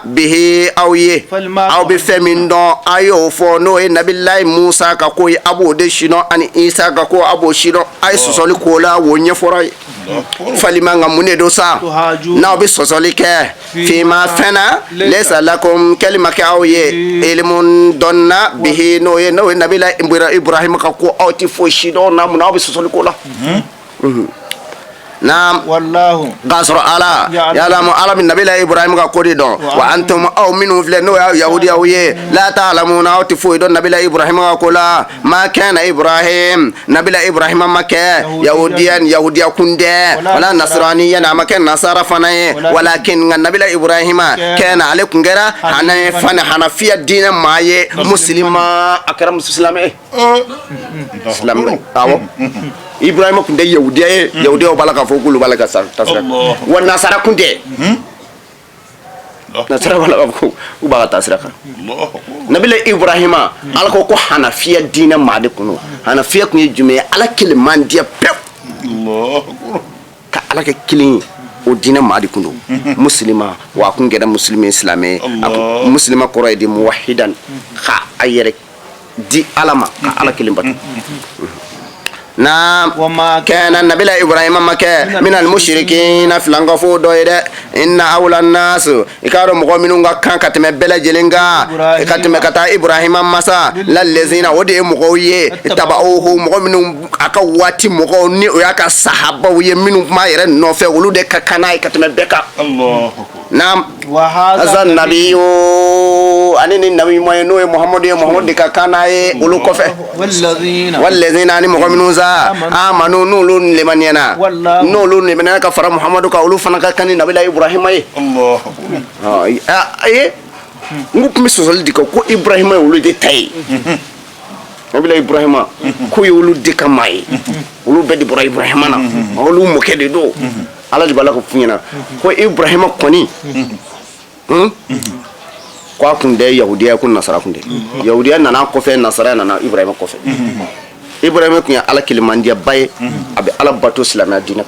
bihi awiye aw be femin don ayo fo no e nabillahi Musa ka ko abo de shino ani Isa ka ko abo shino ay sosoli ko la wonye foray falima ngamune do sa na be sosoli ke fi ma fana laysa lakum kalima ka awiye ilmun donna bihi no e nabillahi Ibrahim ka ko awti fo shino na mu na be sosoli ko la نعم والله قصر على يعلم على من نبي إبراهيم كقوليدون وأنتم أو منهم فلنو يهودي أويه لا تعلمون أو تفويدون نبي إبراهيم كقولا ما كان إبراهيم نبي إبراهيم ما كان يهوديا كنده ولا نصرانيا ما كان نصارى فناي ولكن نبي إبراهيم كان عليكم غير حنفية دين ماي مسلم أكرم مسلم مسلم أو إبراهيم كنده يهوديا وبالك فوقول بالك تسرق والنصارى كنده نصارى بالك وبالك تسرق نبي إبراهيم على كوكو حنفية دين ما دكنو حنفية كني جميع على كل من ديا بيو على كل ودين ما دكنو مسلمة وأكون كده مسلم إسلامي مسلمة قرية موحدا خا أيرك دي علامة على كل بطن نعم كان النبي إبراهيم مكة من المشركين فلانغفو دويدة إن أولى الناس إكارو مقومنون كان كتم بلا جلنغا كتم كتا إبراهيم مسا للذين ودي مقوية تبعوه مقومنون أكواتي مقوني وياك صحابة ويمنون ما يرن نوفي ولود ككناي كتم بكا الله نعم وهذا النبي أنني النبي محمد ككناي ولو كفه والذين أني مقومنون آمنوا نولون لمن ينا نولون لمن ينا كفر محمد كأولو فنك كان نبي إبراهيم الله نقول مسؤول ديكو كو إبراهيم يولد تاي نبي إبراهيم كو يولد ديك ماي ولو بدي إبراهيم أنا ولو مكيد دو على جبالك فينا كو إبراهيم كوني كو أكون ده يهودية أكون نصارى أكون ده يهودية نانا كوفي نصارى نانا إبراهيم كوفي Ibrahim kunya ala kilimandia baye abe ala bato islamia dina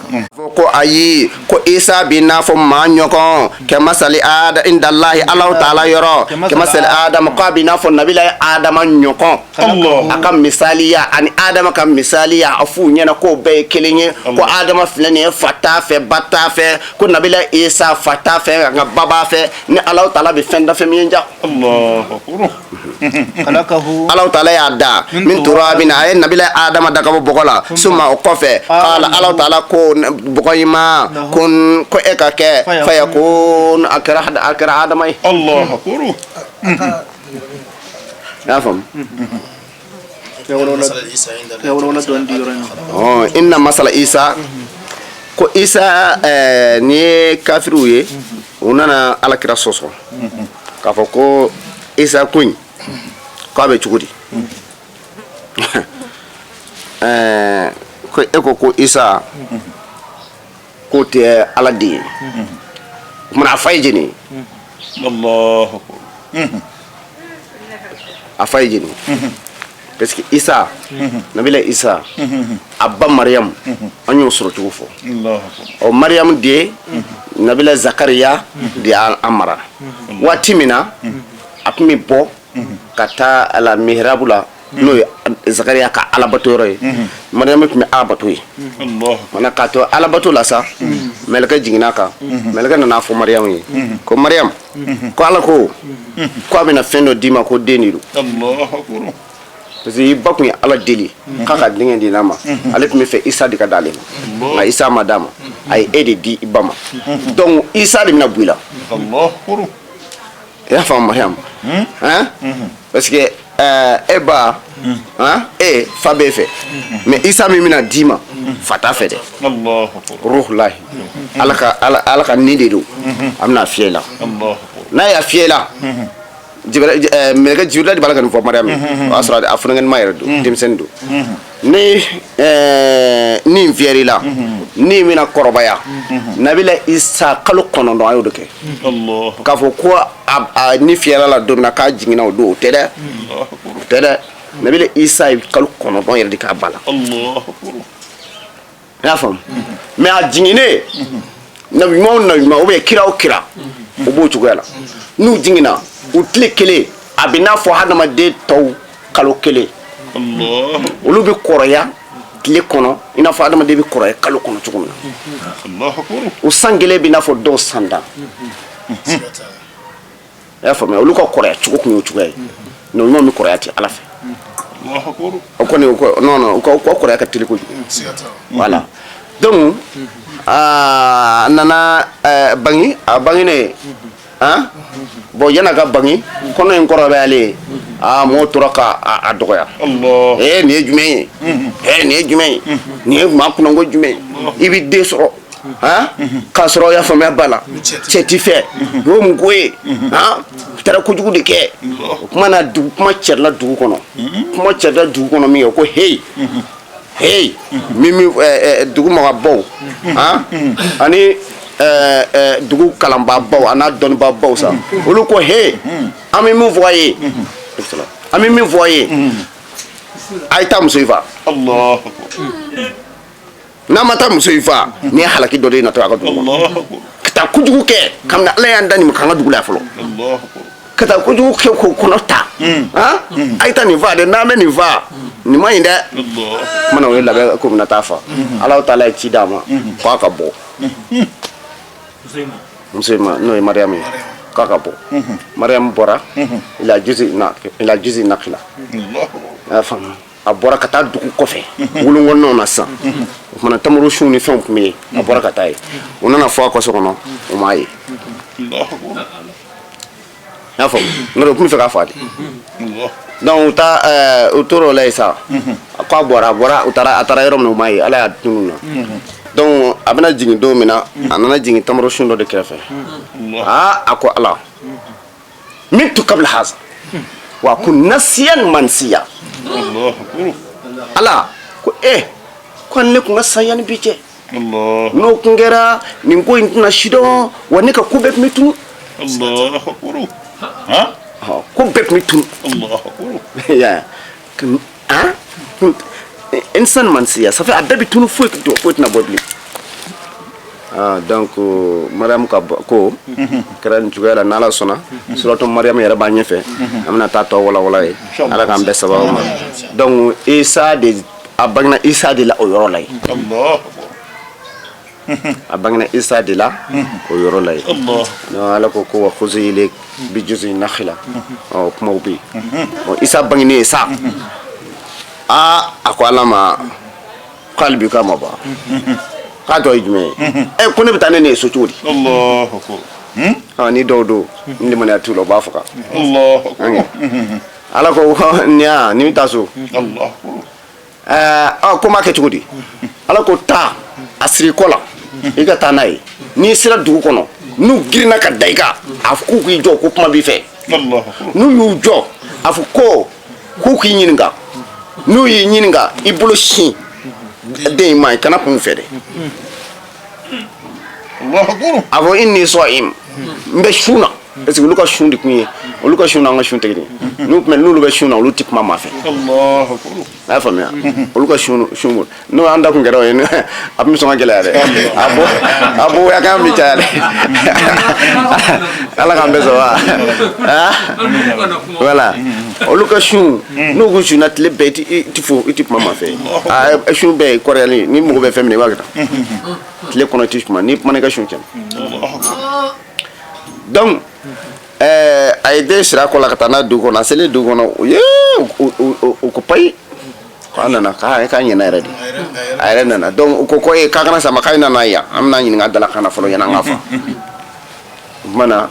ko ayi ko Isa bin nafo manyoko ke masali ada indallahi Allah taala yoro ke masali adam ko bin nafo nabila adam nyoko akam misaliya ani adam kam misaliya afu nyana ko be kelenye ko adam flene fata fe bata fe ko nabila Isa fata fe nga baba fe ni Allah taala be fenda fe mienja Allah taala ya da min turabin ay nabila Adam adakabo bokola suma okofe qala Allah taala ko bokoyima kun ko ekake fayakun akra adamay Allah akbar yafam ya wala don diyorano oh inna masala Isa ko Isa ni kafiru ye unana alakira soso kafo ko Isa kun ko abe chukudi ko eko ko Isa ko te aladi mana fayjini Allahu afayjini parce que Isa nabila Isa abba Maryam anyo sorotu fo o Maryam de nabila Zakaria de amara watimina akumi bo kata ala mihrabula no Zakaria ka alabato roy Maryam mi alabato yi Allah mana ka to alabato la sa melka jinginaka melka na fo Maryam yi ko Maryam ko ala ko abina fendo dima ko deniru Allah akbar parce que bakuni ala deli kaka dingen di nama ale mi fe Isa di ka dale ma Isa madama ay ede di ibama donc Isa di na buila Allah akbar ya fa Maryam hein parce que eba fabe fe mais Isa mi mina dima fata fe de Allah ruh lahi alaka nidi do amna fiela Allah na ya fiela Jibril di balagan fo Maryam asra de afrengen mayredo dimsendu ni fieri la ni mina korobaya nabila Isa kalu kono do ayodo ke Allah ka fo ko ni fiera la do na ka jingina do tede nabila Isa kalu kono do yerde ka bala Allah ya fam mais a jingine nabi mo o be kira u b'o cogoya la n'u jigina u tile kelen a bɛ n'a fɔ hadamaden tɔw kalo kelen olu bɛ kɔrɔya tile kɔnɔ i n'a fɔ hadamaden bɛ kɔrɔya kalo kɔnɔ cogo min na o san kelen bɛ n'a fɔ dɔw san tan i y'a faamuya olu ka kɔrɔya cogo kun y'o cogoya ye mais olu bɛ kɔrɔya ten Ala fɛ o kɔni non u ka kɔrɔya ka teli kojugu voilà donc a nana bangi a banginen hein bon yana ka bangi kɔnɔ in kɔrɔ bɛ ale mɔgɔw tora k'a dɔgɔya nin ye jumɛn ye nin ye jumɛn ye nin ye maa kunnako jumɛn ye i bɛ den sɔrɔ k'a sɔrɔ y'a faamuya ba la cɛ t'i fɛ o mun ko ye u taara kojugu de kɛ o kuma cɛrila dugu kɔnɔ kuma cɛrila dugu kɔnɔ min kɛ ko hey min dugu magabaw ani dugu kalanbaabaw a n'a dɔnnibaabaw sa olu ko hey an bɛ min fɔ a ye an bɛ min fɔ a ye a ye taa muso in faa n'a ma taa muso in faa ni ye halaki dɔ de ye natɔ a ka dugu kɔnɔ ka taa kojugu kɛ kabini Ala y'an da nin kan ka dugu la fɔlɔ ka taa kojugu kɛ k'o kɔnɔ ta a ye taa nin faa dɛ n'an bɛ nin faa nin ma ɲi dɛ kumana o ye labɛn ko bɛna taa fa Ala taala ye ci d'a ma k'a ka bɔ muso in ma n'o ye Mariyamu ye k'a ka bɔ Mariyamu bɔra il a jizi nakila a y'a faamu a bɔra ka taa dugu kɔfɛ wulon na sisan o kumana tamaro sun ni fɛnw tun bɛ yen a bɔra ka taa ye o nana fɔ a kɔsɔ kɔnɔ o m'a ye y'a faamu n'o tɛ o tun bɛ fɛ k'a faa de donc u tora o la yen sa k'a bɔra a taara yɔrɔ min na o m'a ye Ala y'a tunun na donc a bɛna jigin don min na a nana jigin tamaro sun dɔ de kɛrɛfɛ a ko Ala min tu kabla haza wa kun nasiyan mansiya Ala ko ko ne kun ka saya ni bi cɛ n'o kun kɛra nin ko in tɛna sidɔn wa ne ka ko bɛɛ tun bɛ tunu ko bɛɛ tun bɛ tunu insan mansiya ça fait a bɛɛ bɛ tunu foyi tɛna bɔ bilen donc Mariyamu ka ko kɛra nin cogoya la n'Ala sɔnna suratu Mariyamu yɛrɛ b'a ɲɛfɛ an bɛna taa tɔ walawala ye Ala k'an bɛɛ sababu ma donc a bangena Isa de la o yɔrɔ la yen a bangena Isa de la o yɔrɔ la yen donc Ala ko wa khuzi ilayk bi juzi nakhila kumaw bɛ yen bon Isa bangenen sa a ko Ala ma k'ale bi k'a ma ban k'a tɔ ye jumɛn ye ko ne bɛ taa ne ye so cogo di ni dɔw don ni limaniya t'u la u b'a faga Ala ko ni bɛ taa so ko m'a kɛ cogo di Ala ko taa a siri kɔ la i ka taa n'a ye n'i sera dugu kɔnɔ n'u girinna ka da i kan a fɔ k'u k'i jɔ ko kuma b'i fɛ n'u y'u jɔ a fɔ k'u k'i ɲininka n'u y'i ɲininka i bolo sin den in ma i kana kun fɛ dɛ a fɔ inni sɔ'im n bɛ sun na parce que olu ka sun de kun ye olu ka sun n'an ka sun tɛ kelen n'olu bɛ sun na olu tɛ kuma maa fɛ a y'a faamuya olu ka sun n'o an da kun kɛra o ye a bɛ sɔn ka gɛlɛya dɛ a bɔ ya kan bɛ caya dɛ Ala k'an bɛɛ sɔn wa voilà olu ka sun n'u kun sunna tile bɛɛ i tɛ kuma maa fɛ sun bɛɛ ye kɔrɔyali ni mɔgɔ bɛ fɛn minɛ i b'a kɛ tan tile kɔnɔ i tɛ kuma n'i kumana i ka sun cɛ donc a ye den siri a kɔ la ka taa n'a dugu kɔnɔ a selen dugu kɔnɔ u ko payi k'a nana k'a ɲɛna yɛrɛ de a yɛrɛ nana donc u ko k'a kana sama k'a nana yan an bɛna ɲininka dala kana fɔlɔ yanni an ka fa o kumana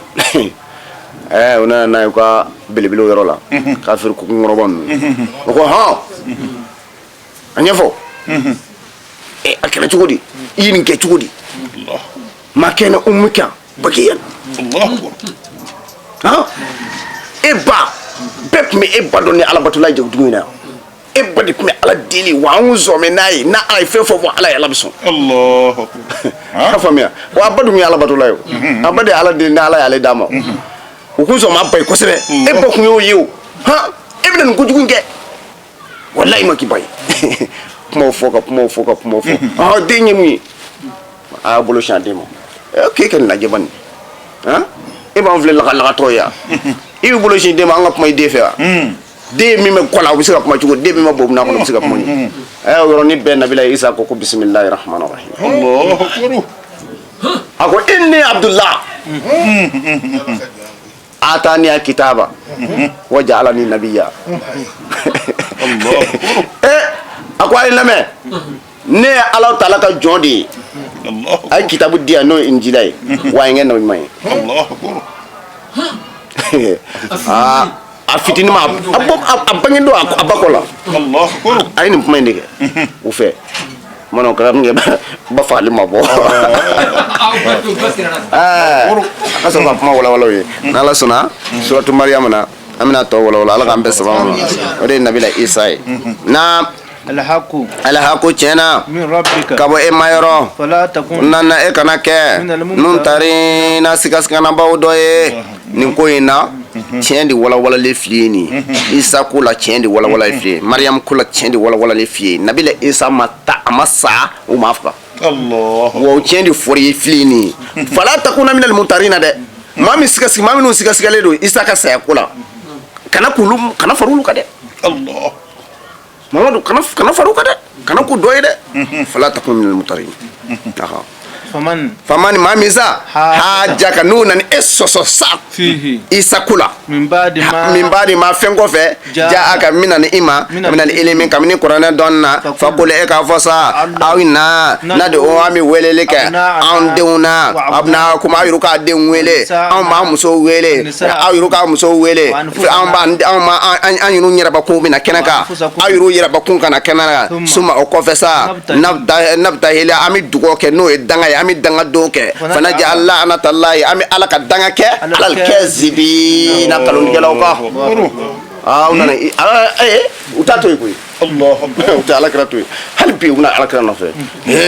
u nana n'a ye u ka belebelew yɔrɔ la k'a feere kukunkɔrɔba ninnu o ko a ɲɛfɔ a kɛra cogo di i ye nin kɛ cogo di ma kɛnɛ umu kan bakiyan e ba bɛɛ tun bɛ e ba dɔn ni alabatula ye dugu in na e ba de tun bɛ Ala deli wa an zɔmɛ n'a ye n'a ye fɛn fɔ Ala ye Ala bɛ sɔn k'a faamuya wa a ba dun ye alabatula ye a ba de ye Ala deli ni Ala y'ale d'a ma u kun sɔn ma ba ye kosɛbɛ e ba kun y'o ye o e bɛna nin kojugu in kɛ walayi ma k'i ba ye kumaw fɔ den ye mun ye a y'a bolo siɲɛ den ma k'e ka nin lajɛ bani e b'an filɛ lagatɔ ya i b'i bolo sin den ma an ka kuma i den fɛ wa den min bɛ kɔ la o bɛ se ka kuma cogo den min bɛ bɔ n'a kɔnɔ o bɛ se ka kuma ɲɛ o yɔrɔnin bɛɛ Nabila Isa ko bisimilahi rahmani rahim a ko inni Abdullah atani kitaba wa ja'alani nabiyya a ko a ye lamɛn ne ye Alahu Taala ka jɔn de ye a ye kitabu di yan n'o ye Injila ye wa a ye n kɛ nabi ɲuman ye a fitinin ma a bange don a ba kɔ la a ye nin kuma in de kɛ u fɛ mana o kɛra min kɛ ba fagali ma bɔ a ka sɔrɔ ka kuma walawalaw ye n'Ala sɔnna suratu Mariyamu na an bɛna tɔ walawala Ala k'an bɛɛ sababu ma o de ye Nabila Isa ye na alhaku tiɲɛna ka bɔ e ma yɔrɔ nana e kana kɛ nun tari na sigasiganabaw dɔ ye nin ko in na tiɲɛ de walawalalen f'i ye nin Isa ko la tiɲɛ de walawalalen f'i ye Mariyamu ko la tiɲɛ de walawalalen f'i ye Nabila Isa ma ta a ma sa u ma faga wa o tiɲɛ de fɔra i ye f'i ye nin fala takuna minal mumtarina dɛ maa minnu sigasigalen don Isa ka saya ko la kana fara olu kan dɛ Mamadu kana faru ka dɛ kana ku dɔ ye dɛ fala takun minal mumtarin faman maa min sa hajaka n'u nana e sɔsɔ sa Isa ko la min ba'di ma fɛn kɔfɛ ja'aka mina ni ima mina ni ilimi kabini kuranɛ dɔnni na faqul e k'a fɔ sa aw na de o an bɛ weleli kɛ anw denw na abnaakum aw yɛrɛ k'a denw wele anw b'an musow wele aw yɛrɛ k'a musow wele an yɛrɛ yɛrɛbakun bɛna kɛnɛ kan aw yɛrɛ yɛrɛbakun kana kɛnɛ kan suma o kɔfɛ sa nabtahila an bɛ dugawu kɛ n'o ye danga ye an bɛ danga don kɛ fana jɛ Allah anatalahi an bɛ Ala ka danga kɛ alal kɛzibi na kalonnikɛlaw kan u nana u t'a to yen koyi u tɛ Alakira to yen hali bi u bɛna Alakira nɔfɛ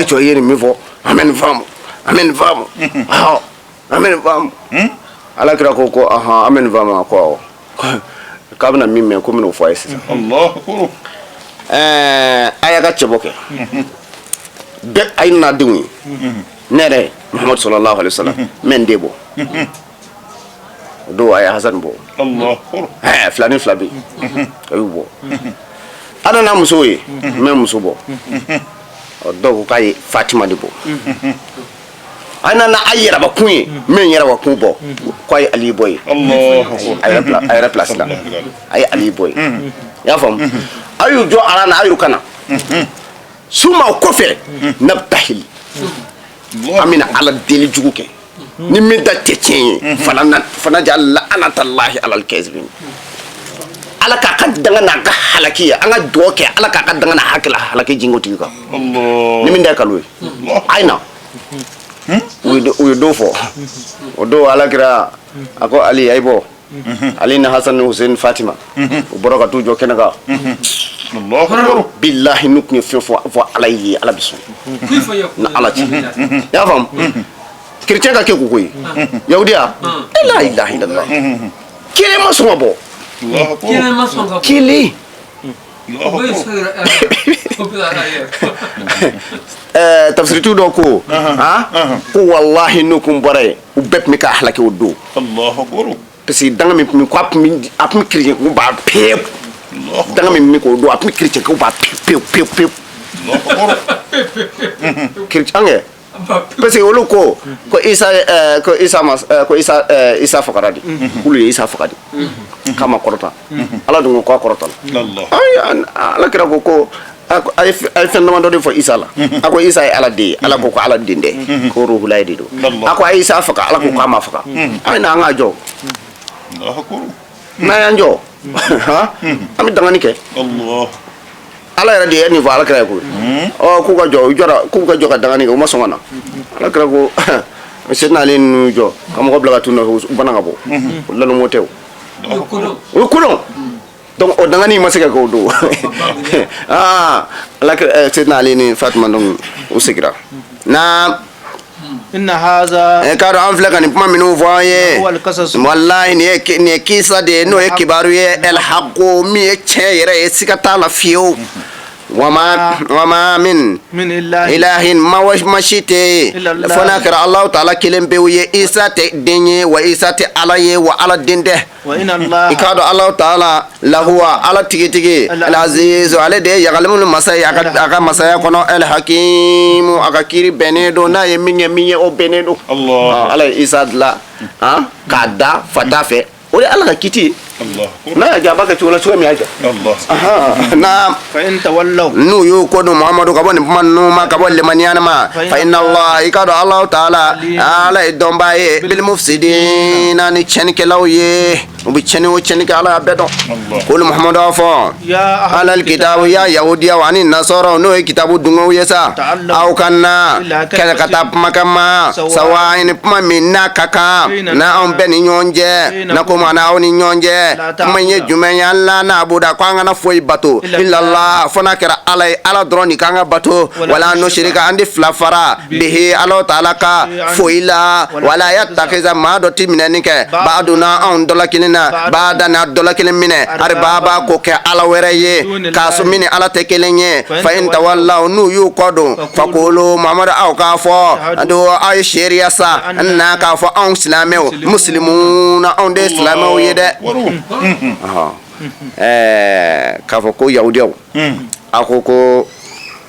cɔ i ye nin min fɔ an bɛ nin faamu an bɛ nin faamu an bɛ nin faamu Alakira ko an bɛ nin faamu ko awɔ k'a bɛna min mɛn ko n bɛn'o fɔ a ye sisan a y'a ka cɛbɔ kɛ bɛɛ a ye n'a denw ye ne yɛrɛ Muhammadu sallallahu alaihi wasallam n bɛ n den bɔ o don a ye Hasani bɔ fila ni fila bɛ yen a y'u bɔ a nana muso ye n bɛ muso bɔ dɔw ko k'a ye Fatima de bɔ a nana a yɛrɛbakun ye n bɛ n yɛrɛbakun bɔ k'a ye Ali bɔ ye a yɛrɛ pilasi la a ye Ali bɔ ye i y'a faamu a y'u jɔ ala na a y'u kana suma o kɔfɛ nabtahil an bɛna Ala deli jugu kɛ ni min ta tɛ tiɲɛ ye fana jɛ la'anatallahi alal kazibin Ala k'a ka danga n'a ka halaki ye an ka dugawu kɛ Ala k'a ka danga n'a hakili halaki jingo tigi kan ni min ta ye kalo ye a ye na u ye don fɔ o don Alakira a ko Ali a ye bɔ Ali ni Hasan ni Hussein Fatima u bɔra ka t'u jɔ kɛnɛ kan billahi n'u tun ye fɛn fɔ Ala ye Ala bɛ sɔn na Ala cɛ i y'a faamu chrétien ka kɛ ko koyi yahudiya la ilaha illallah kelen ma sɔn ka bɔ kelen tafsiritu dɔ ko ko wallahi n'u kun bɔra yen u bɛɛ tun bɛ ka halaki o don parce que danga min tun bɛ ko a tun bɛ chrétien ko b'a pewu danga min bɛ k'o don a tun bɛ chrétien ko b'a pewu chrétien kɛ parce que olu ko Isa fagara de olu ye Isa faga de k'a ma kɔrɔta Ala dun ko k'a kɔrɔta la Alakira ko a ye fɛn damadɔ de fɔ Isa la a ko Isa ye Ala den ye Ala ko Ala den tɛ ko ruhulayi de don a ko a ye Isa faga Ala ko k'a ma faga a ye na an ka jɔ n'an y'an jɔ an bɛ dangani kɛ Ala yɛrɛ de ye nin fɔ Alakira ye koyi k'u ka jɔ ka dangani kɛ u ma sɔn ka na Alakira ko Seydina Ali n'u jɔ ka mɔgɔ bila ka t'u nɔfɛ u bana ka bɔ o lanumɔ tɛ o ye kolon donc o dangani ma se ka kɛ o don Alakira Seydina Ali ni Fatima donc u segira na inna haza k'a dɔn an filɛ ka nin kuma minnu fɔ an ye wallahi nin ye kisa de ye n'o ye kibaru ye el haqo min ye tiɲɛ yɛrɛ ye siga t'a la fiyewu wama min ilahin mawashite fona kara Allah ta'ala kilen be ye Isa te denye wa Isa te ala ye wa ala dinde wa inna Allah ikado Allah ta'ala lahuwa ala tigi al-aziz ala de yagalamul masaya aga masaya kono al-hakim aga kiri benedo na ye minye o benedo Allah ala Isa la kada fatafe o ala kiti Allah na ja baka chula chula mi aja Allah na fa in tawallaw nu yu ko no Muhammadu ka boni man no ma ka bolle maniana ma fa inna Allah ikado Allah ta'ala ala dombaye bil mufsidina ni chen ke lawye ubi chen o chen ke ala bedo kul Muhammadu afo ya ahlal kitab ya yahudiya wa ni nasara no kitabu dungo yesa au kanna kala katab makama sawa in pma minna kaka na on ben nyonje na ko mana on nyonje manye jumenya la na buda kwanga na foi bato illa Allah fona kera ala droni kanga bato wala no shirika andi flafara bihi Allah ta'ala ka foila wala yattakiza ma do timinanike baaduna on dola kinina baadana dola kinina arbaba ko ke ala wereye kaso mini ala tekelenye fa in tawallaw nu yu kodo faqulu muhammad aw ka fo do ay sharia sa na ka fo on islameo muslimuna on de islameo yede k'a fɔ ko yahudiyaw a ko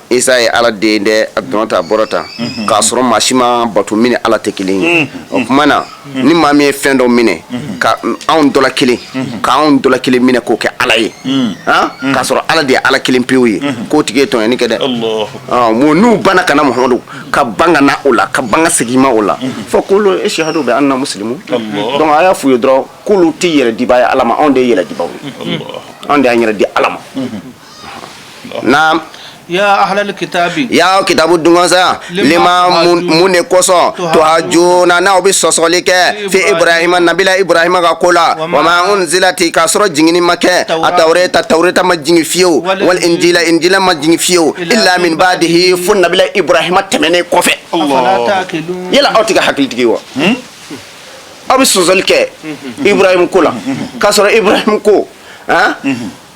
Isa ye ala den dɛ a dɔnta bɔrɔta k'a sɔrɔ maa si ma bato min ni ala tɛ kelen ye o tuma na ni maa min ye fɛn dɔ minɛ ka anw dɔ la kelen k'anw dɔ la kelen minɛ k'o kɛ ala ye k'a sɔrɔ ala de ye ala kelen pewu ye k'o tigi ye tɔɲɔni kɛ dɛ mun n'u banna ka na Muhamadu ka ban ka na o la ka ban ka segin ma o la fɔ k'olu eshahadu bɛ anna muslimu donc a y'a f'u ye dɔrɔn k'olu tɛ yɛrɛ diba ye ala ma anw de ye yɛrɛ dibaw ye anw de y'an yɛrɛ di ala ma na ya ahlal kitabi ya kitabu dungosa lima munne koso to hajuna na obi sosoli ke fi ibrahima nabila ibrahima ka kola wa ma unzilati kasro jingini make atawreta ma jingi fiyo wal injila ma jingi fiyo illa min ba'dihi fun nabila ibrahima temene kofe Allah yala autika hakiltigi wa abi sosoli ke ibrahim kola kasro ibrahim ko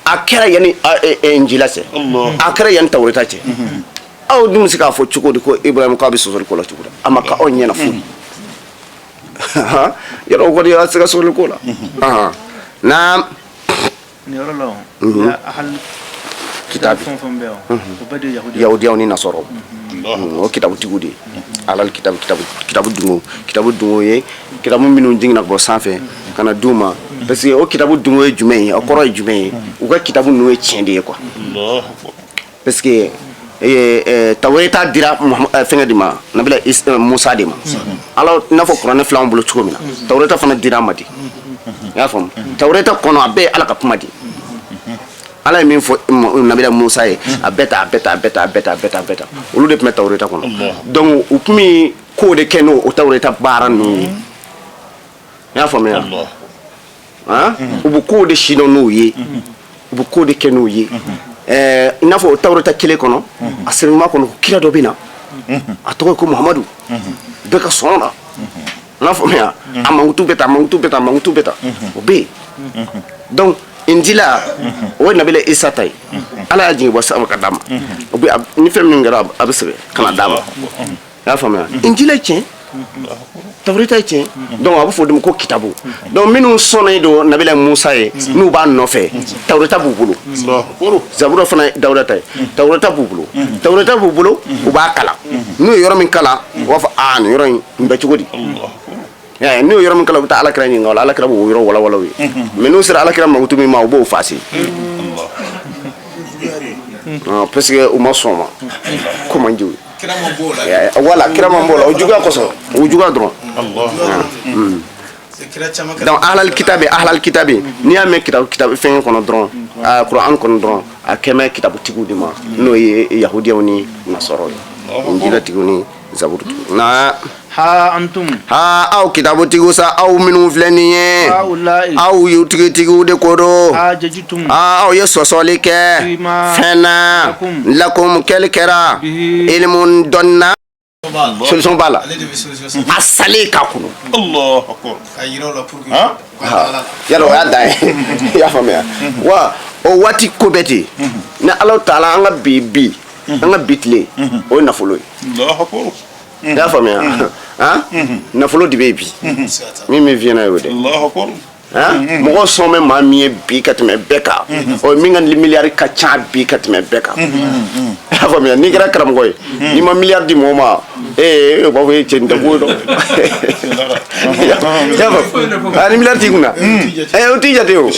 akira yani injila se akira yani tawreta ce aw dum sika fo cuko ko ibrahim ko abi sosol ko la cuko amma ka on yana fu yaro ko ya sika sosol ko la na ni rolo ya ahal kitab yahudi ni nasoro o kitabu tigudi alal kitabu dungo ye kitabu minun jingna ko sanfɛ kana duma parce que o kitabu dungo ye jumɛn ye o kɔrɔ ye jumɛn ye u ka kitabu nu ye tiɲɛ de ye quoi parce que tawreta dira fɛngɛ di ma nabila Musa de ma ala n'a fɔ kuranɛ filɛ an bolo cogo min na tawreta fana dira ma di y'a faamu tawreta kɔnɔ a bɛɛ ala ka kuma di ala ye min fɔ nabila Musa ye a bɛɛ ta olu de tun bɛ tawreta kɔnɔ donc u tun bɛ ko de kɛ n'o tawreta baara ninnu ye y'a faamuya u bɛ ko de sidɔn n'o ye u bɛ ko de kɛ n'o ye i n'a fɔ tawreta kelen kɔnɔ a sɛbɛnma kɔnɔ kira dɔ bɛ na a tɔgɔ ye ko Muhamadu bɛɛ ka sɔn la n'a faamuya a mankutu bɛ ta o bɛ yen donc injila o ye nabila Isa ta ye ala y'a jigin bɔ sama ka d'a ma o bɛ ni fɛn min kɛra a bɛ sɛbɛn ka na d'a ma y'a faamuya injila ye tiɲɛ tawreta ye tiɲɛ donc a bɛ fɔ o de ma ko kitabu donc minnu sɔnnen don nabila Musa ye n'u b'a nɔfɛ tawreta b'u bolo zabura fana ye Dawuda ta ye tawreta b'u bolo u b'a kalan n'u ye yɔrɔ min kalan u b'a fɔ nin yɔrɔ in bɛ cogo di n'u ye yɔrɔ min kalan u bɛ taa alakira ɲininka o la alakira b'o yɔrɔ walawala u ye mais n'u sera alakira mankutu min ma u b'o fasi parce que u ma sɔn ma ko man di u ye wala kira man b'o la o juguya kosɔn o juguya dɔrɔn donc ahlal kitabi n'i y'a mɛn kitabu fɛn kɔnɔ dɔrɔn kuran kɔnɔ dɔrɔn a kɛmɛ kitabu tigiw de ma n'o ye yahudiyaw ni nasɔrɔ ye injila tigiw ni zaburu tigiw na ha antum aw kitabu tigiw sa aw minnu filɛ nin ye aw y'u tigiw de ko do aw ye sɔsɔli kɛ fɛn na lakum kɛli kɛra ilmun dɔnna solution b'a la a salen k'a kunu yala o y'a dan ye i y'a faamuya wa o waati ko bɛɛ ten ni Alahu Taala an ka bi an ka bi tile o ye nafolo ye i y'a faamuya nafolo de bɛ yen bi min bɛ fiyɛ n'a ye o dɛ mɔgɔ sɔn bɛ maa min ye bi ka tɛmɛ bɛɛ kan o min ka miliyari ka ca bi ka tɛmɛ bɛɛ kan i y'a faamuya n'i kɛra karamɔgɔ ye n'i ma miliyari di mɔgɔ ma o b'a fɔ cɛ nin tɛ ko ye dɔn i y'a faamu ni miliyari t'i kunna o t'i jate o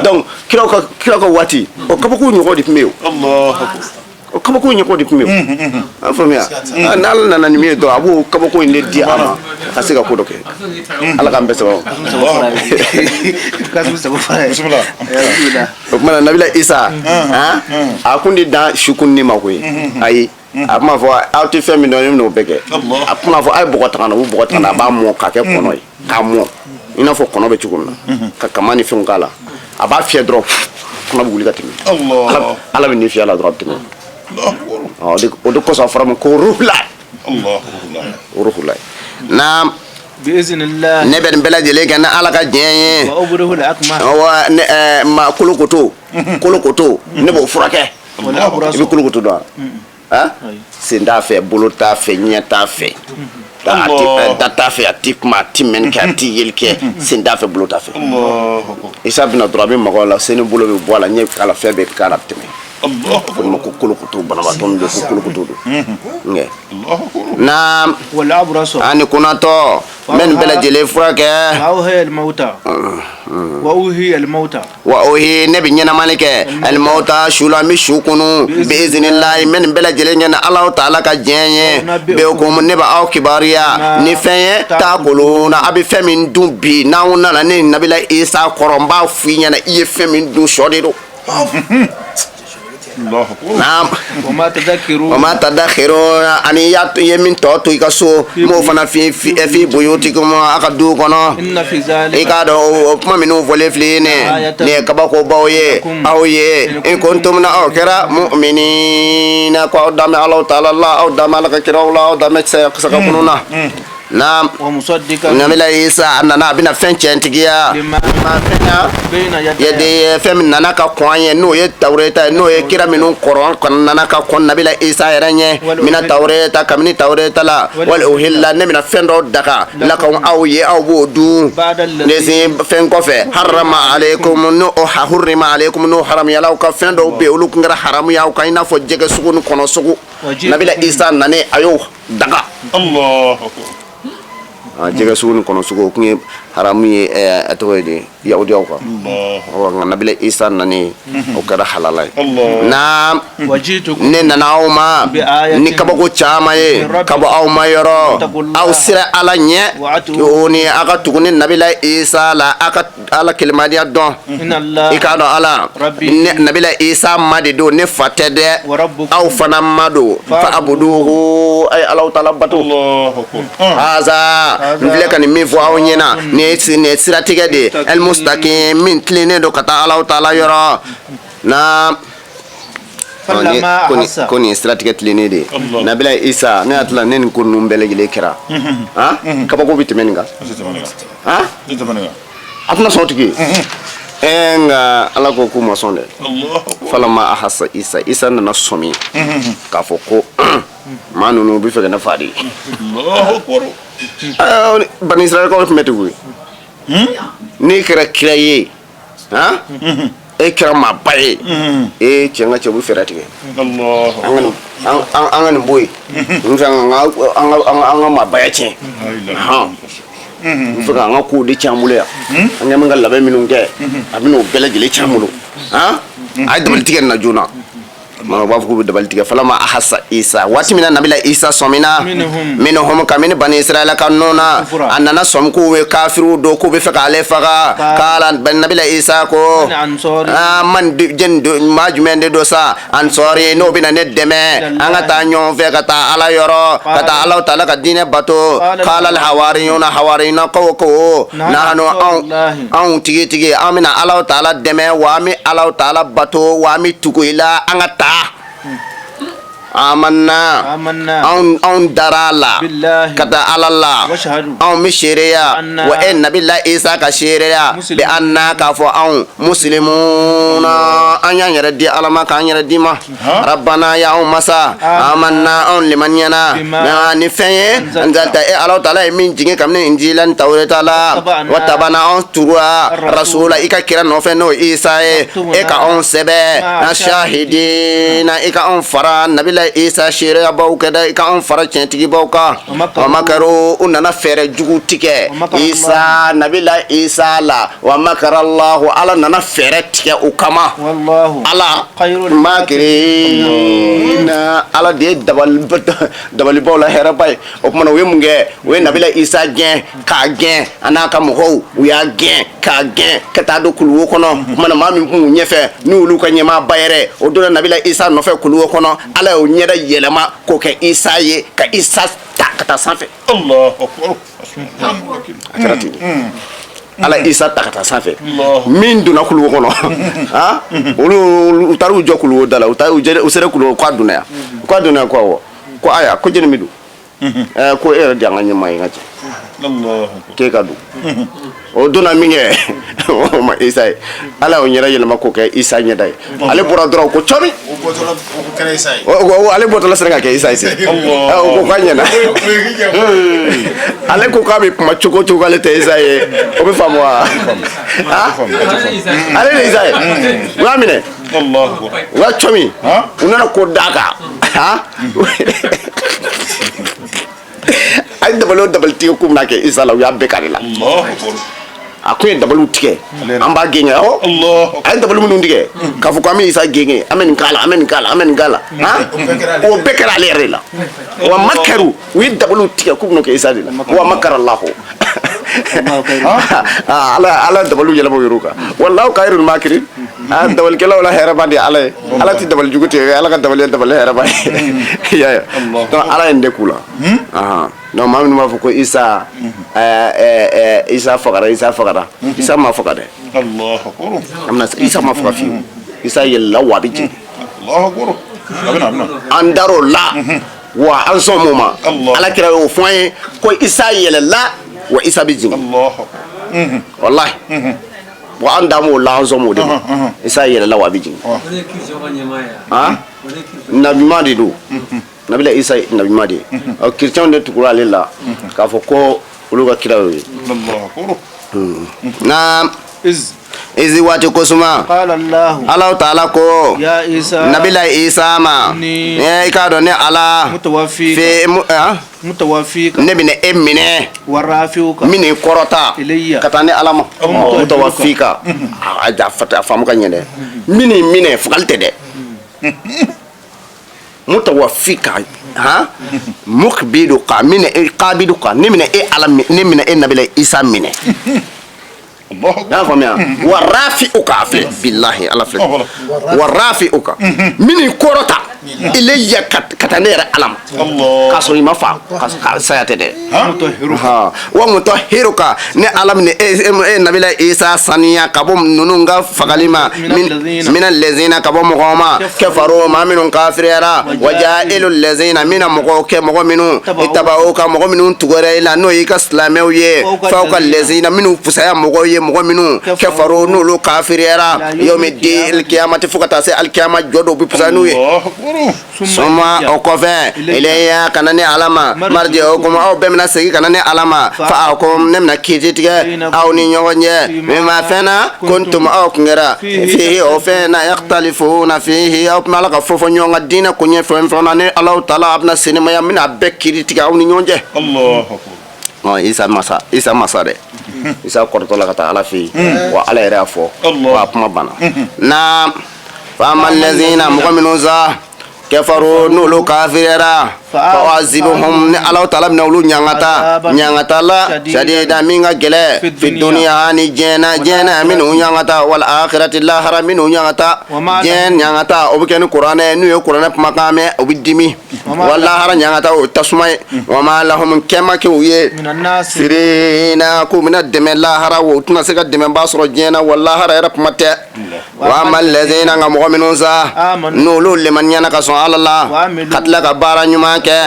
donc kiraw ka waati o kabako ɲɔgɔn de tun bɛ yen o kabako ɲɔgɔn de tun bɛ yen a faamuya n'Ala nana ni min ye dɔrɔn a b'o kabako in de di a ma ka se ka ko dɔ kɛ Ala k'an bɛɛ sababu o kumana Nabila Isa a kun tɛ dan su kunni ma koyi ayi a kuma fɔ aw tɛ fɛn min dɔn ne bɛn'o bɛɛ kɛ a kuma fɔ a ye bɔgɔ ta ka na u bɔgɔ ta ka na a b'a mɔ k'a kɛ kɔnɔ ye k'a mɔ i n'a fɔ kɔnɔ bɛ cogo min na ka kama ni fɛnw k'a la a b'a fiyɛ dɔrɔn kɔnɔ bɛ wuli ka tɛmɛ Ala bɛ nin fiyɛ a la dɔrɔn a bɛ tɛmɛ o de kosɔn a fɔra ma ko ruhulayi naam biiznillah ne bɛ nin bɛɛ lajɛlen kɛ ni Ala ka diɲɛ ye ma kolokoto ne b'o furakɛ i bɛ kolokoto dɔn wa sen t'a fɛ bolo t'a fɛ ɲɛ t'a fɛ da t'a fɛ a ti kuma a ti mɛnni kɛ a ti yeli kɛ sen t'a fɛ bolo t'a fɛ Isa bɛna dɔrɔn a bɛ maga o la sen ni bolo bɛ bɔ a la ɲɛ bɛ k'a la fɛn bɛɛ bɛ k'a la tɛmɛ ko ma ko kolokoto banabaatɔ min bɛ ko kolokoto don naam ani kunatɔ n bɛ nin bɛɛ lajɛlen furakɛ wa ohi ne bɛ ɲɛnamani kɛ alimawuta su la n bɛ su kunu biizinilahi n bɛ nin bɛɛ lajɛlen kɛ ni Alahu Taala ka diɲɛ ye bɛɛkomi ne bɛ aw kibariya ni fɛn ye taakuluna a bɛ fɛn min dun bi n'aw nana ne Nabila Isa kɔrɔ n b'a f'i ɲɛna i ye fɛn min dun sɔ de don naam wa ma tadakhiru ani ye min tɔ to i ka so m'o fana fi buyutikum a ka du kɔnɔ i k'a dɔn o kuma minnu fɔlen filɛ nin ye kabakobaw ye aw ye in kuntum na aw kɛra mu'minina ko aw danbɛ Alahu Taala la aw danbɛ Ala ka kiraw la aw danbɛ saka kunu na naam Nabila Isa a nana a bɛna fɛn tiɲɛtigiya fɛn min nana ka kɔn an ye n'o ye Tawureta ye n'o ye kira minnu kɔrɔ an nana ka kɔn Nabila Isa yɛrɛ ɲɛ mina Tawureta kabini Tawureta la wal uhilla ne bɛna fɛn dɔw daga lakaw aw ye aw b'o dun lezi fɛn kɔfɛ harama aleikum n'o hurrima aleikum n'o haramuyala aw ka fɛn dɔw bɛ yen olu tun kɛra haramu ye aw kan i n'a fɔ jɛgɛ sugu ni kɔnɔ sugu Nabila Isa nane a y'o daga jɛgɛ sugu ni kɔnɔ sugu o tun ye haramu ye a tɔgɔ ye di yahudiyaw kan nka Nabila Isa nani o kɛra halala ye naam ne nana aw ma ni kabako caman ye ka bɔ aw ma yɔrɔ aw sera Ala ɲɛ o ni a ka tugu ni Nabila Isa la a ka Ala kelemadiya dɔn i k'a dɔn Ala Nabila Isa ma de don ne fa tɛ dɛ aw fana ma don fa abuduhu a ye Alahu Taala bato haza n filɛ ka nin min fɔ aw ɲɛna nin ye siratigɛ de el mustaqim min tilennen don ka taa Alahu Taala yɔrɔ na ko nin ye siratigɛ tilennen de ye Nabila Isa ne hakili ne nin ko ninnu bɛɛ lajɛlen kɛra kabako bɛ tɛmɛ nin kan a tɛna sɔn o tigi nka Ala ko k'u ma sɔn dɛ falama ahasa Isa nana sɔmi k'a fɔ ko maa ninnu bɛ fɛ ka ne fa de Bani Israɛlikaw tun bɛ ten koyi n'i kɛra kira ye e kɛra maaba ye cɛ n ka cɛ u bɛ fɛɛrɛ tigɛ an ka nin bɔ yen n fɛ an ka maabaya tiɲɛ n fɛ k'an ka kow de tiɲɛ an bolo yan an ɲɛ min ka labɛn minnu kɛ a bɛ n'o bɛɛ lajɛlen tiɲɛ an bolo a ye dabali tigɛ nin na joona u b'a fɔ k'u bɛ dabali tigɛ falama ahasa Isa waati min na Nabila Isa sɔmina minhum kabini Bani Israɛl ka ninnu na a nana sɔmi k'u ye kafiriw don k'u bɛ fɛ k'ale faga k'ala Nabila Isa ko maa jumɛn de don sa ansɔri n'o bɛ na ne dɛmɛ an ka taa ɲɔgɔn fɛ ka taa Ala yɔrɔ ka taa Alahu Taala ka diinɛ bato k'ala hawariyuna ko nahanu anw tigi an bɛna Alahu Taala dɛmɛ wa an bɛ Alahu Taala bato wa an bɛ tugu i la an ka taa amanna an darala billahi kata alalla washhadu an mishireya wa nabila isa ka shireya bi anna ka fo an muslimuna an ya yara di alama ka an yara di ma rabbana ya masa amanna an limanyana ma ni feye anzalta Allah taala min jinge kamne injilan tawrata la wa tabana an turwa rasula ika kira no fe no isa e ka on sebe na shahidina ika on fara nabila isa shire abaw kada ika on fara chentigi bawka wa makaru unana fere jugu tike isa nabila isa la wa makara Allah ala nana fere tike ukama wallahu ala khairul makirina ala de dabal bawla hera bay o kuma we munge we nabila isa gen ka gen anaka mo we ya gen ka gen kata do kulu kono mana mami mu nyefe ni ulu ka nyema bayere o do nabila isa no fe kulu kono ala o nyeda yelema ko ke isa ye ka isa takata sanfe Allahu akbar atarati ala isa takata sanfe min duna kulu kono ha ulu taru jo kulu dala utaru je o sere kulu kwa duna ko aya ko jeni midu ko era janga nyema ngati Allah ke kadu o dona minge o ma isa ala o nyera yelma ko ke isa nyedai ale bora dro ko chomi o botola o kare sai o ale botola senga ke isa ise o ko kanyana ale ko ka bi ma choko choko ale te isa ye o be famwa ale ne isa wa mine Allah wa chomi unana ko daga ha ay dabal tiyo kum na ke isa la ya be karila Allah akbar akuye dabalu tike amba genge o Allah ay dabalu mun ndige ka fu ko ami isa genge amen kala ha o bekara le rela wa makaru wi dabalu tike kum no ke isa dila wa makara Allah ala dabalu yela mo yuruka wallahu khairul makirin dabal kala wala hera bandi ala ti dabal jugute ala ka dabal hera bandi ya to ala ende kula no mami ma fu ko isa isa fakara isa ma fakade Allah akbar amna isa ma fakara fi isa yella wabiji Allah akbar abina andaro la wa ansomo ma ala kira o foye ko isa yella wa isa bijin Allah wallahi wa andamo la ansomo de isa yella wabiji ha nabi madi do nabila isa nabi madi o christian de tukura lela ka fo ko uluga kira Allah akbar na izi wati kusuma qala Allah ta'ala ko ya isa nabila isa ma ka do ne ala mutawaffika ne bine emine warafiuka mini korota ilayya katane alama mutawaffika aja fata famu kanyene mine fukalte de mutawaffika ha mukbiduka mine qabiduka ne mine alam ne mine nabila isa mine ya famia warafiuka fi billahi ala fi warafiuka mini korota ilayya katanera alam kaso ima fa sayate de ha wa mutahhiruka ne alam ne nabila isa saniya kabum nununga fagalima min allazina kabum qoma kafaru ma minun kafirera wajailu allazina min muqawka mu'minu ittabauka mu'minun tugore ila no yika islamiye fawqa allazina minu fusaya mu'awiye mu'minu kafaru nulu kafirera yawmid alqiyamati fukata se alqiyama jodo bi pusanu suma o kofe ilayya kanane alama marje o kuma o bemna segi kanane alama fa akum nemna kijitige aw ni nyonye mima fena kuntum aw ngera fihi o fena yaqtalifuna fihi aw malaka fofo nyonga dina kunye fona ne Allah taala abna sinema ya mina bekiritige aw ni nyonje Allah akbar isa masa de isa korto la kata ala fi wa ala era fo wa kuma bana na fa amal ladina mu'minuza kafaru nulu kafirera fawazibuhum ni Allah taala nulu nyangata la shadida minga gele fi dunya ni jena minu nyangata wal akhirati la haraminu nyangata jen nyangata obikeni qur'ane nu yo qur'ane makame obidimi walla hara nyangata o tasumay wa ma lahum kema ke uye من الناس sirina ku mina deme la hara wo tuna se ka deme ba soro jena walla hara era pumate wa mal ladina nga mu'minun za nulu liman yana ka son Allah katla ka bara nyuma ke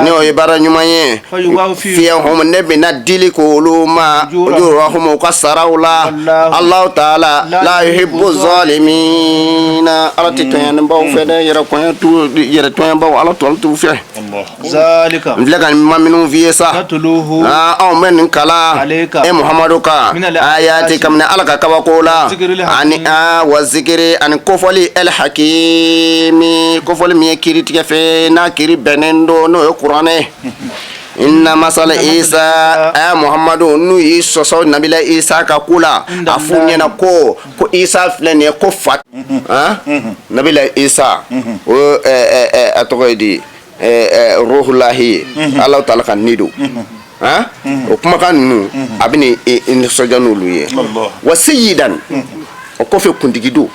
ni o bara nyuma ye fi hum nabina dili ko luma ujurahum qasaraula Allah ta'ala la yuhibbu zalimina arati to yan ba fede yera ko tu yera to yan ba Allah to fi ذلك vleka maminu viesa تتلوه aw men kala e muhammadu ka ayati kamna alaka kabakola ani wa zikri an kofoli al hakimi kofoli mi kiri tige fe na kiri benendo no qur'ane inna masala isa muhammadu nu isa so nabila isa ka kula afunya na ko isa flene ko fat nabila isa o atoydi ruhullahi Allah ta'ala kan nido o kuma kan nu abini in sojanu luye wa sayyidan o ko fe kundigido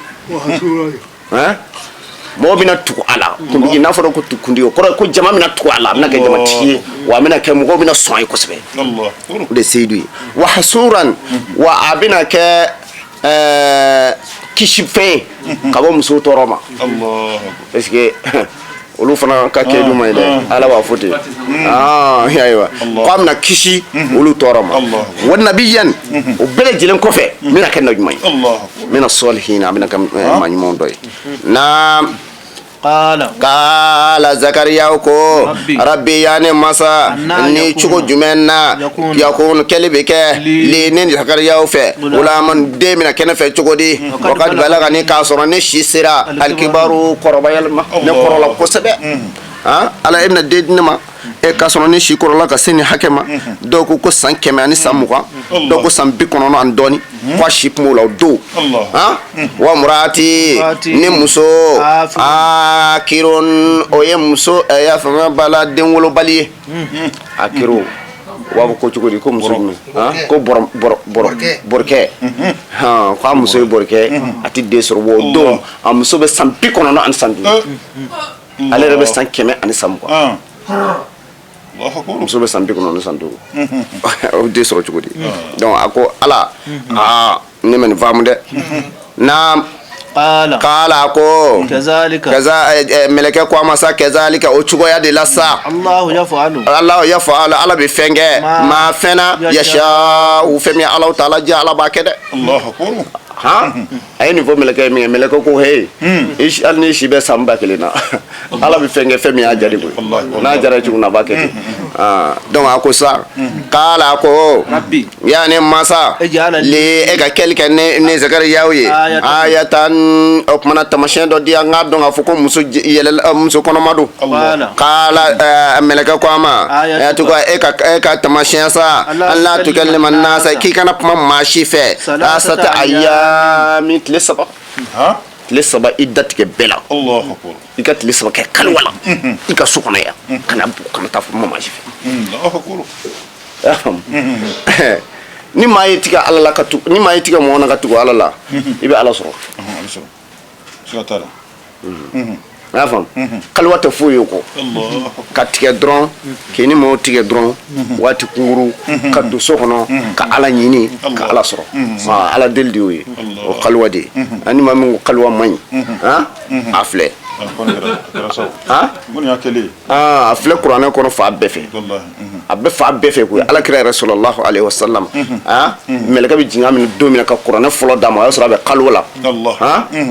mo bina tu ala kundigi na foro ko kundi ko jama mina tu ala na ke jama ti wa mina ke mo bina soy ko sebe Allah de sayyidu wa hasuran wa abina ke kishife kabo muso toroma Allah est-ce que olu fana ka kɛ duma ye dɛ ala b'a fɔ ten ayiwa ko a bɛna kisi olu tɔɔrɔ ma wa nabiyan o bɛɛ lajɛlen kɔfɛ n bɛna kɛ na ɲuman ye n bɛna sɔlihin a bɛna kɛ maa ɲumanw dɔ ye naam kala zakariya ko rabbi ya ne masa ni cogo jumɛn na yakun kɛli bɛ kɛ li ni zakariya fɛ wala man den bɛna kɛnɛ fɛ cogo di wakati balaga ni k'a sɔrɔ ne si sera alikibaru kɔrɔbayali ma ne kɔrɔla kosɛbɛ ala e bɛna den di ne ma e k'a sɔrɔ ne si kɔrɔla ka se ni hakɛ ma dɔw ko san 100 ani san 20 dɔw ko san 90 ani dɔɔni ko a si tun b'o la o don wa murati ne muso kirun o ye muso y'a faamuya bala den wolobali ye a kiro wa ko cogo di ko muso jumɛn ko borokɛ ko a muso ye borokɛ a tɛ den sɔrɔ o don a muso bɛ san 90 ani san 5 ale yɛrɛ bɛ san 100 ani san 20 muso bɛ san 90 ani san 5 o den sɔrɔ cogo di donc a ko ala ne ma nin faamu dɛ na kala ko meleke ko amasa kezalika o cogoya de la sa Allah yafalu ala bɛ fɛn kɛ ma fɛna yasha u fɛn min ala ta'ala ja ala b'a kɛ dɛ a ye nin fɔ meleke min meleke ko he hali ni si bɛ san 1000 na ala bɛ fɛn kɛ fɛn min y'a jari koyi n'a jara cogo na b'a kɛ ten donc a ko sa kala ko yani masa le e ka kɛli kɛ ne zakariya ye ayatan o kumana tamasiyɛn dɔ di an k'a dɔn k'a fɔ ko muso kɔnɔma don kala meleke ko a ma e ka tamasiyɛn sa ala tukallima nasa k'i kana kuma maa si fɛ asata ayami tile 3 tile 3 i datigɛ bɛɛ la i ka tile 3 kɛ kaliwa la i ka so kɔnɔ yan kana taa fɔ maa si fɛ ni maa ye tigɛ ala la ni maa ye tigɛ mɔgɔ na ka tugu ala la i bɛ ala sɔrɔ y'a faamu kaliwa tɛ foyi ye kɔ ka tigɛ dɔrɔn k'i ni maaw tigɛ dɔrɔn waati kunkuru ka don so kɔnɔ ka ala ɲini ka ala sɔrɔ ala deli de y'o ye o kaliwa de ye ani maa min ko kaliwa man ɲi a filɛ a filɛ kuranɛ kɔnɔ fa bɛɛ fɛ a bɛ fa bɛɛ fɛ koyi alakira yɛrɛ sallallahu alaihi wasallam mɛlɛkɛ bɛ jigin min don min ka kuranɛ fɔlɔ d'a ma o y'a sɔrɔ a bɛ kaliwa la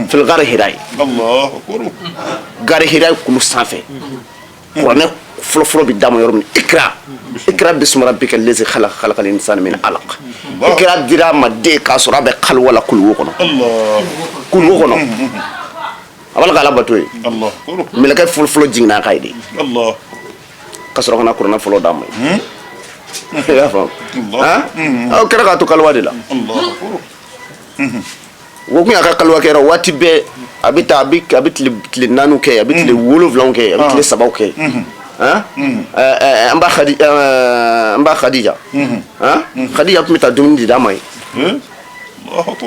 fil gari hira ye gari hira ye kulu sanfɛ kuranɛ fɔlɔ bɛ d'a ma yɔrɔ min ikra bismi rabbika allazi khalaqal insana min alaq ikra dira ma den k'a sɔrɔ a bɛ kaliwa la kuluwo kɔnɔ a b'a la k'ala bato ye mɛlɛkɛ fɔlɔ jiginna a ka ye de ka sɔrɔ kana kuranɛ fɔlɔ d'a ma ye i y'a faamu aw kɛra k'a to kaliwa de la o kun y'a ka kaliwa kɛra waati bɛɛ a bɛ taa a bɛ tile 4 kɛ a bɛ tile 7 kɛ a bɛ tile 3 kɛ an b'a Khadija Khadija tun bɛ taa dumuni di d'a ma ye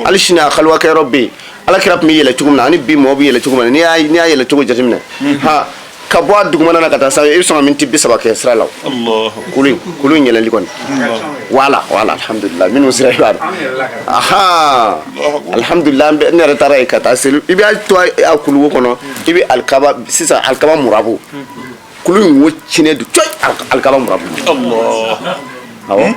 hali sini a kaliwa kɛyɔrɔ bɛ yen alakira tun bɛ yɛlɛ cogo min na ani bi mɔgɔ bɛ yɛlɛ cogo min na n'i y'a yɛlɛ cogo jateminɛ ka bɔ dugumana na ka taa sa i bɛ sɔn ka miniti 30 kɛ sira la kulu in yɛlɛli kɔni wala alhamdulillah minnu sira i b'a dɔn alhamdulillah ne yɛrɛ taara yen ka taa seli i b'a to a kulu kɔnɔ i bɛ alikaba murabu kulu in wo cinnen don coyi alikaba murabu awɔ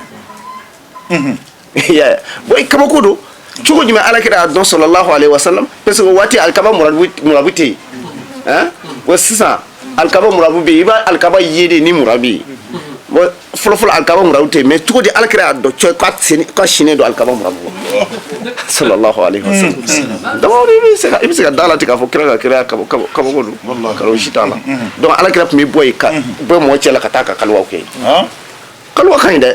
bon kabako don cogo jumɛn alakira a dɔn sallallahu alaihi wasallam parce que waati alikaba murabu tɛ yen wa sisan alikaba murabu bɛ yen i b'a alikaba ye de ni murabu ye bon fɔlɔfɔlɔ alikaba murabu tɛ yen mais cogo di alakira y'a dɔn coyi k'a sinnen don alikaba murabu sallallahu alaihi wasallam d'abord i bɛ se ka da la ten k'a fɔ kira ka kira kabako don kalo si t'a la donc alakira tun bɛ bɔ yen ka bɔ mɔgɔ cɛ la ka taa ka kaliwaw kɛ kaliwa ka ɲi dɛ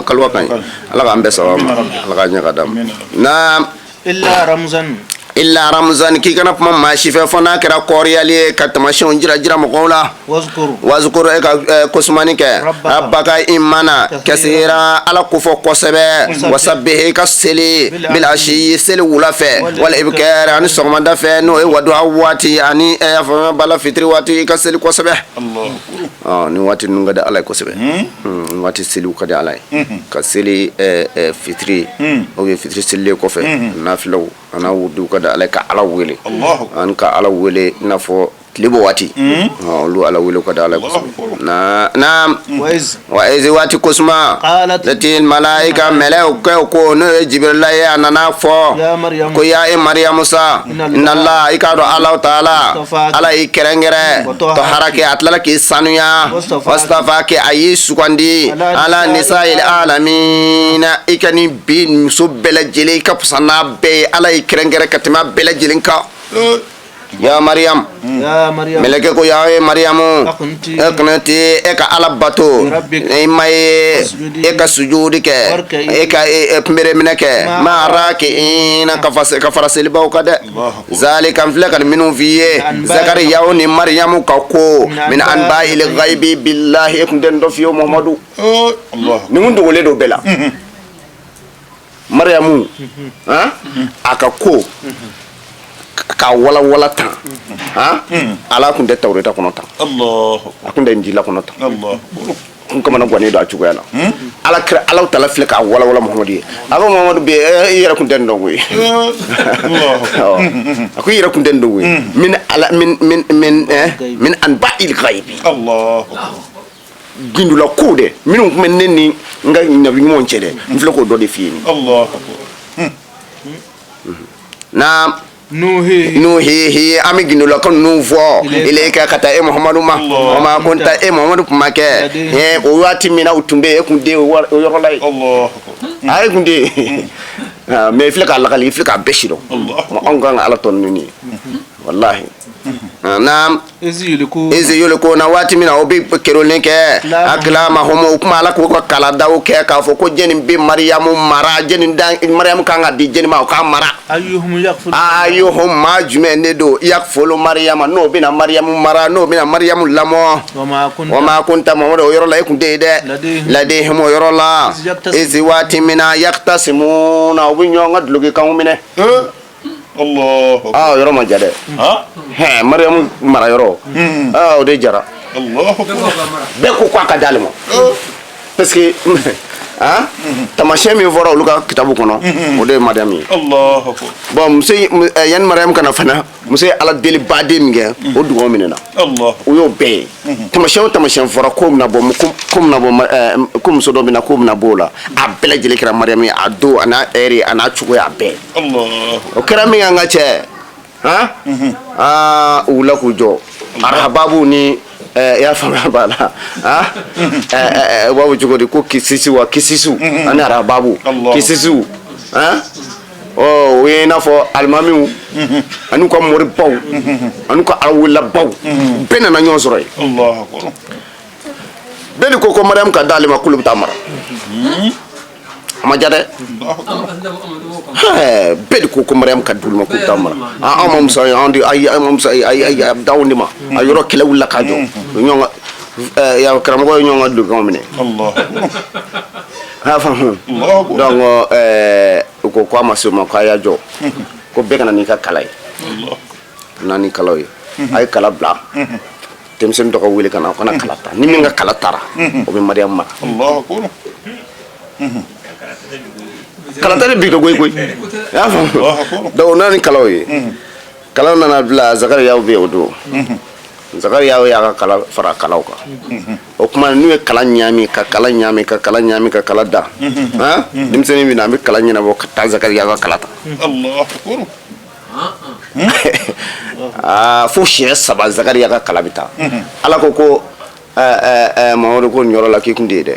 kaliwa ka ɲi ala k'an bɛɛ sababa ma ala k'a ɲɛ ka d'a ma naam illa ramzan k'i kana kuma maa si fɛ fɔ n'a kɛra kɔrɔyali ye ka tamasiyɛnw jira mɔgɔw la wazukuru e ka kosumani kɛ rabbaka imana kasira ala ko fɔ kosɛbɛ wasabihi ka seli bil ashi seli wula fɛ wala ibkar ani sɔgɔmada fɛ n'o ye waduha waati ani bala fitiri waati i ka seli kosɛbɛ ni waati ninnu ka di ala ye kosɛbɛ ni waati seliw ka di ala ye ka seli fitiri ou bien fitiri selilen kɔfɛ nafilaw ana wudu ka da ala ka ala wele an ka ala wele na fɔ tile bɔ waati olu ala wele ka da ala na wa izi waati kosuma lati malaika mɛlɛw ko n'o ye jibrila ye a nana fɔ ko ya e mariyamu sa inna allah i k'a dɔn ala taala ala y'i kɛrɛnkɛrɛ tɔhara kɛ a tilala k'i sanuya wastafa kɛ a y'i sugandi ala nisa'il alamina i ka nin bi muso bɛɛ lajɛlen i ka fisa n'a bɛɛ ye ala y'i kɛrɛnkɛrɛ ka tɛmɛ a bɛɛ lajɛlen kan ya Maryam meleke ko ya Maryamu eknati e ka ala bato e may e ka sujudi ke e ka pembere minake ma raki ina ka farasel baw kada zalika flakan minu fiye zakariya ni Maryamu ka ko min anba'il ghaibi billahi eknden do fiyo Muhammadu Allah ni mun dogole do bela Maryamu aka ko ka wala tan ala kun tɛ tawreta kɔnɔ tan a kun tɛ injila kɔnɔ tan kun kamana gwanen do a cogoya la ala tala filɛ ka wala Muhammadu ye a ko Muhammadu bɛ i yɛrɛ kun tɛ nin dɔn koyi a ko i yɛrɛ kun tɛ nin dɔn koyi min anba'il ghaibi gindula ko dɛ minnu kun bɛ ne ni n ka nabi ɲumanw cɛ dɛ n filɛ k'o dɔ de f'i ye na nuhihi ami gindola kan nuvo ile ka kata e Muhammadu ma o ma kunta e Muhammadu kuma ke o wati mina utumbe e kunde o yoro lay Allah ay kunde me flika la kali flika beshiro mo onga ala ton ni wallahi naam izi yuliko na wati mina obi kerolen ke aklama homo kuma ala ko kala daw ke ka fo ko jeni bi Maryamu mara jeni dan Maryamu kanga di jeni ma ka mara ayuhum majme ne do yakfulu Maryama no bina Maryamu mara no bina Maryamu lamo wa ma kunta Muhammadu yoro la kunde de lade homo yoro la izi wati mina yaktasimuna obi nyonga dlugi kan mine Allah yoro ma jade Maryamu mara yoro o de jara Allah be ko kwa ka dalimo parce que tamashe min fɔra olu ka kitabu kɔnɔ o de ye Mariam ye bon muso yani Mariam kana fana muso ye ala deli baden min kɛ o dugawu minɛna o y'o bɛɛ ye tamasiyɛn fɔra ko bɛna bɔ ko muso dɔ bɛna ko bɛna bɔ o la a bɛɛ lajɛlen kɛra Mariam ye a don a n'a heure a n'a cogoya bɛɛ o kɛra min an ka cɛ u wulila k'u jɔ arahababu ni ya fama bala babu cogo di ko kisisu ani arababu kisisu o ye n'a fɔ alimamiw ani ka mori baw ani ka awula baw bɛɛ nana ɲɔgɔn sɔrɔ yen bɛɛ de ko Mariam ka d'ale ma k'olu bɛ taa mara a ma ja dɛ bɛɛ de ko Mariam ka d'olu ma k'olu bɛ taa mara an ma musa ayi daw de ma a yɔrɔ kɛlɛ wulila k'a jɔ ya karamɔgɔ ye ɲɔgɔn ka dugawu minɛ ha faamu donc ko a ma se o ma k'a y'a jɔ ko bɛɛ kana n'i ka kala ye na ni kalaw ye ay kala bla temsen to ko wili kana kana kala ta ni min ga kala tara o be Maryam ma Allahu akbar. kala tare bi to goy ya fa do nani kala yi kala nana bla Zakariya be odo Zakariya ya ga kala fara kala ka o kuma ni kala nyami ka kala nyami ka kala nyami ka kala da ha dimseni bi na mi kala nyina bo ta Zakariya ga kala ta Allahu akbar. fo siyɛ saba Zakariya ka kala bɛ taa ala ko Mamadu ko ɲɔrɔ la k'i kun de ye dɛ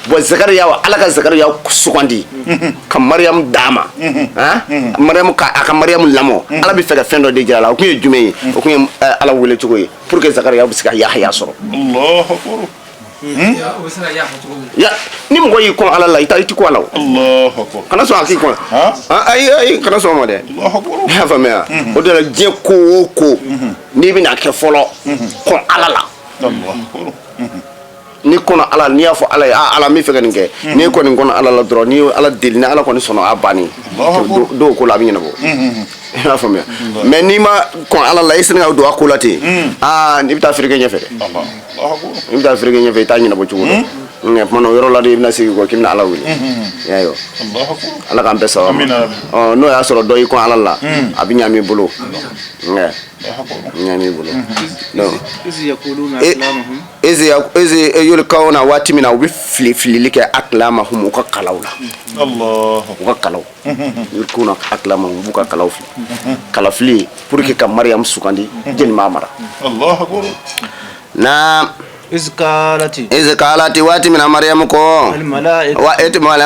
bon Zakariya ala ka Zakariya sugandi ka Mariam d'a ma Mariam a ka Mariam lamɔ ala bɛ fɛ ka fɛn dɔ de jira a la o kun ye jumɛn ye o kun ye ala wele cogo ye pour que Zakariya bɛ se ka Yahya sɔrɔ Allahu akbar. ya ni mɔgɔ y'i kɔn ala la i ti kɔn a la Allahu akbar. kana sɔn a k'i kɔn ayi kana sɔn o ma dɛ Allahu akbar. i y'a faamuya o de la diɲɛ ko o ko n'i bɛna kɛ fɔlɔ kɔn ala la Allahu akbar. ni kɔnɔ ala n'i y'a fɔ ala ye ala min fɛ ka nin kɛ n'i kɔni kɔnɔ ala la dɔrɔn n'i ye ala deli ni ala kɔni sɔnna a banni dɔw ko la a bɛ ɲɛnabɔ i y'a faamuya mais n'i ma kɔn ala la i sini ka don a ko la ten i bɛ taa firike ɲɛfɛ dɛ i bɛ taa firike ɲɛfɛ i t'a ɲɛnabɔ cogo dɔn nka tuma o yɔrɔ la de i bɛna segin kɔ k'i bɛna ala wele i y'a ye ala k'an bɛɛ saba ma n'o y'a sɔrɔ dɔ y'i kɔn ala la a bɛ ɲami bolo ɲami bolo eze yoli kaw na waati min na u bɛ filili kɛ aklamahum u ka kalaw la u ka kalaw yurikuna aklamahum u b'u ka kalaw fili kalafili pour que ka Mariam sugandi jeni maa mara na izkalati waati mina Mariam ko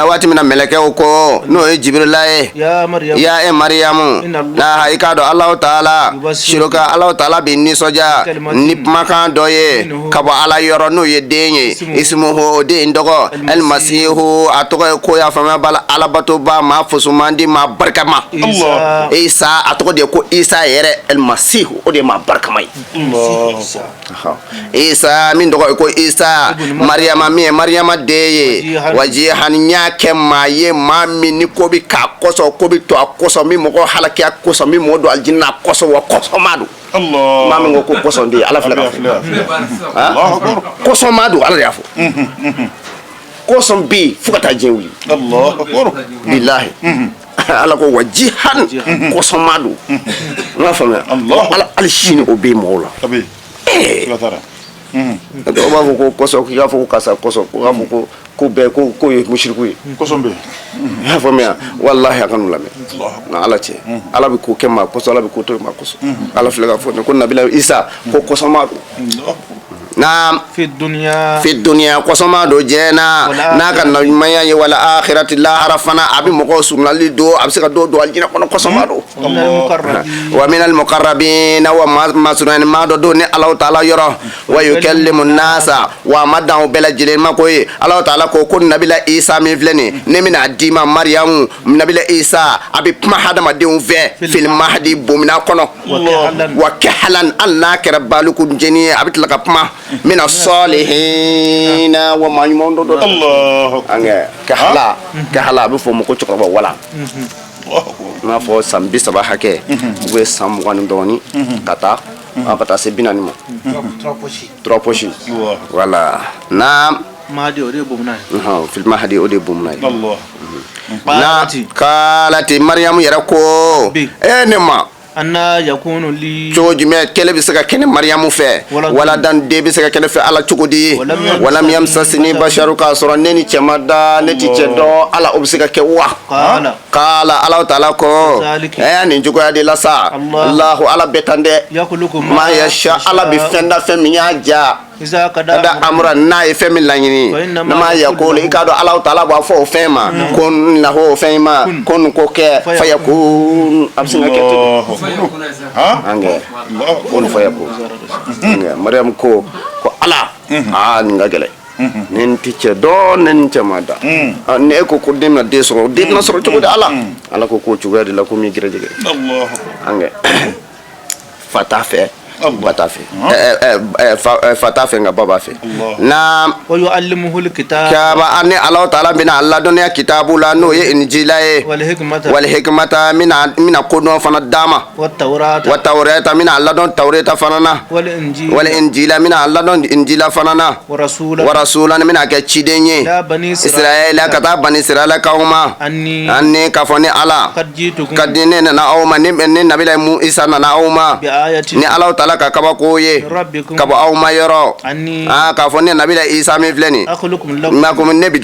waati mina melekɛw ko n'o ye Jibirila ye ya Mariam na i k'a dɔn Alahu Taala siroka Alahu Taala b'i nisɔndiya ni kumakan dɔ ye ka bɔ Ala yɔrɔ n'o ye den ye ismuhu o den tɔgɔ Almasihu a tɔgɔ ye ko y'a faamuya bala alabatoba maa fosuman di maa barikama Isa a tɔgɔ de ye ko Isa yɛrɛ Almasihu o de ye maa barikama ye Isa min tɔgɔ ye ko Isa Mariama min ye Mariama den ye wajihan ɲa kɛ maa ye maa min ni ko bi k'a kɔsɔn ko bi to a kɔsɔn min mɔgɔ halakiya kɔsɔn min mɔgɔ don alijinɛ a kɔsɔn wa kɔsɔn ma don maa min ko kɔsɔn de ala filɛ ka fɔ kɔsɔn ma don ala de y'a fɔ kɔsɔn bɛ yen fo ka taa diɲɛ wuli bilahi ala ko wajihan kɔsɔn ma don n y'a faamuya ala hali sini o bɛ yen mɔgɔw la dɔw b'a fɔ ko kɔsɔn k'i k'a fɔ ko karisa kɔsɔn ko k'a fɔ ko bɛɛ ko ye musiriku ye kɔsɔn bɛ i y'a faamuya walahi a ka n'u lamɛn nka ala cɛ ala bɛ ko kɛ maa kɔsɔn ala bɛ ko to maa kɔsɔn ala filɛ ka fɔ ko nabila Isa ko kɔsɔn ma don na fi dunya kɔsɔma do jɛna n'a ka naɲumanya ye wala akhirati lahara fana a bɛ mɔgɔw surunali do a bɛ se ka dɔw don alijinɛ kɔnɔ kɔsɔma do wa minal muqarrabin wa masurani ma dɔ do ni Alahu Taala yɔrɔ wa yukallimu nasa wa ma dan o bɛɛ lajɛlen ma ko ye Alahu Taala ko nabila Isa min filɛ nin ne bɛna d'i ma Mariyamu nabila Isa a bɛ kuma hadamadenw fɛ fil mahdi bomina kɔnɔ wa kahlan hali n'a kɛra baluku jeni ye a bɛ tila ka kuma mina salihina wa ma ɲuman dɔ angɛ kahala a bɛ fɔ ma ko cɛkɔrɔba wala n'a fɔ san 30 hakɛ ou bien san 20 ni dɔɔnin ka taa se 40 ma 3 poches voilà na Mahdi o de ye bomuna ye fil mahdi o de ye bomuna ye na kalati Mariyamu yɛrɛ ko ne ma anna yakunu li cogo jumɛn kɛlɛ bɛ se ka kɛnɛ Mariyamu fɛ wala dan den bɛ se ka kɛnɛ fɛ ala cogo di walam yamsasni basharu k'a sɔrɔ ne ni cɛ ma da ne ti cɛ dɔn ala o bɛ se ka kɛ wa kala Alahu Taala ko nin cogoya de la sa Allahu ala bɛ tan dɛ ma yasha ala bɛ fɛn da fɛn min y'a ja kada amura n'a ye fɛn min laɲini n'a ma yakulu i k'a dɔn Alahu Taala b'a fɔ o fɛn ma ko lahu o fɛn ma ko nin ko kɛ fayakun a bɛ se ka kɛ ten angɛ ko nin fayakun Mariyamu ko ala nin ka gɛlɛn ne n ti cɛ dɔn ne ni cɛ ma da ni e ko den bɛna den sɔrɔ den tɛna sɔrɔ cogo di ala ko k'o cogoya de la ko min gɛrɛjɛgɛ angɛ fa t'a fɛ bata fɛ fa t'a fɛ nka ba b'a fɛ na wa yu'allimuhu alkitab kaba ani Allah taala bɛna a ladɔnniya kitabu la n'o ye injila ye wal hikmata mina kodɔn fana d'a ma wa tawrata mina a ladɔn tawreta fana na wal injila mina a ladɔn injila fana na wa rasulan mina kɛ ciden ye Israɛla ka taa bani Israɛlakaw ma ani k'a fɔ ni Allah ka di ne nana aw ma ni nabila Isa nana aw ma ni Allah taala ka kabako ye ka bɔ aw ma yɔrɔ k'a fɔ ne nabila Isa min filɛ nin na komi ne bɛ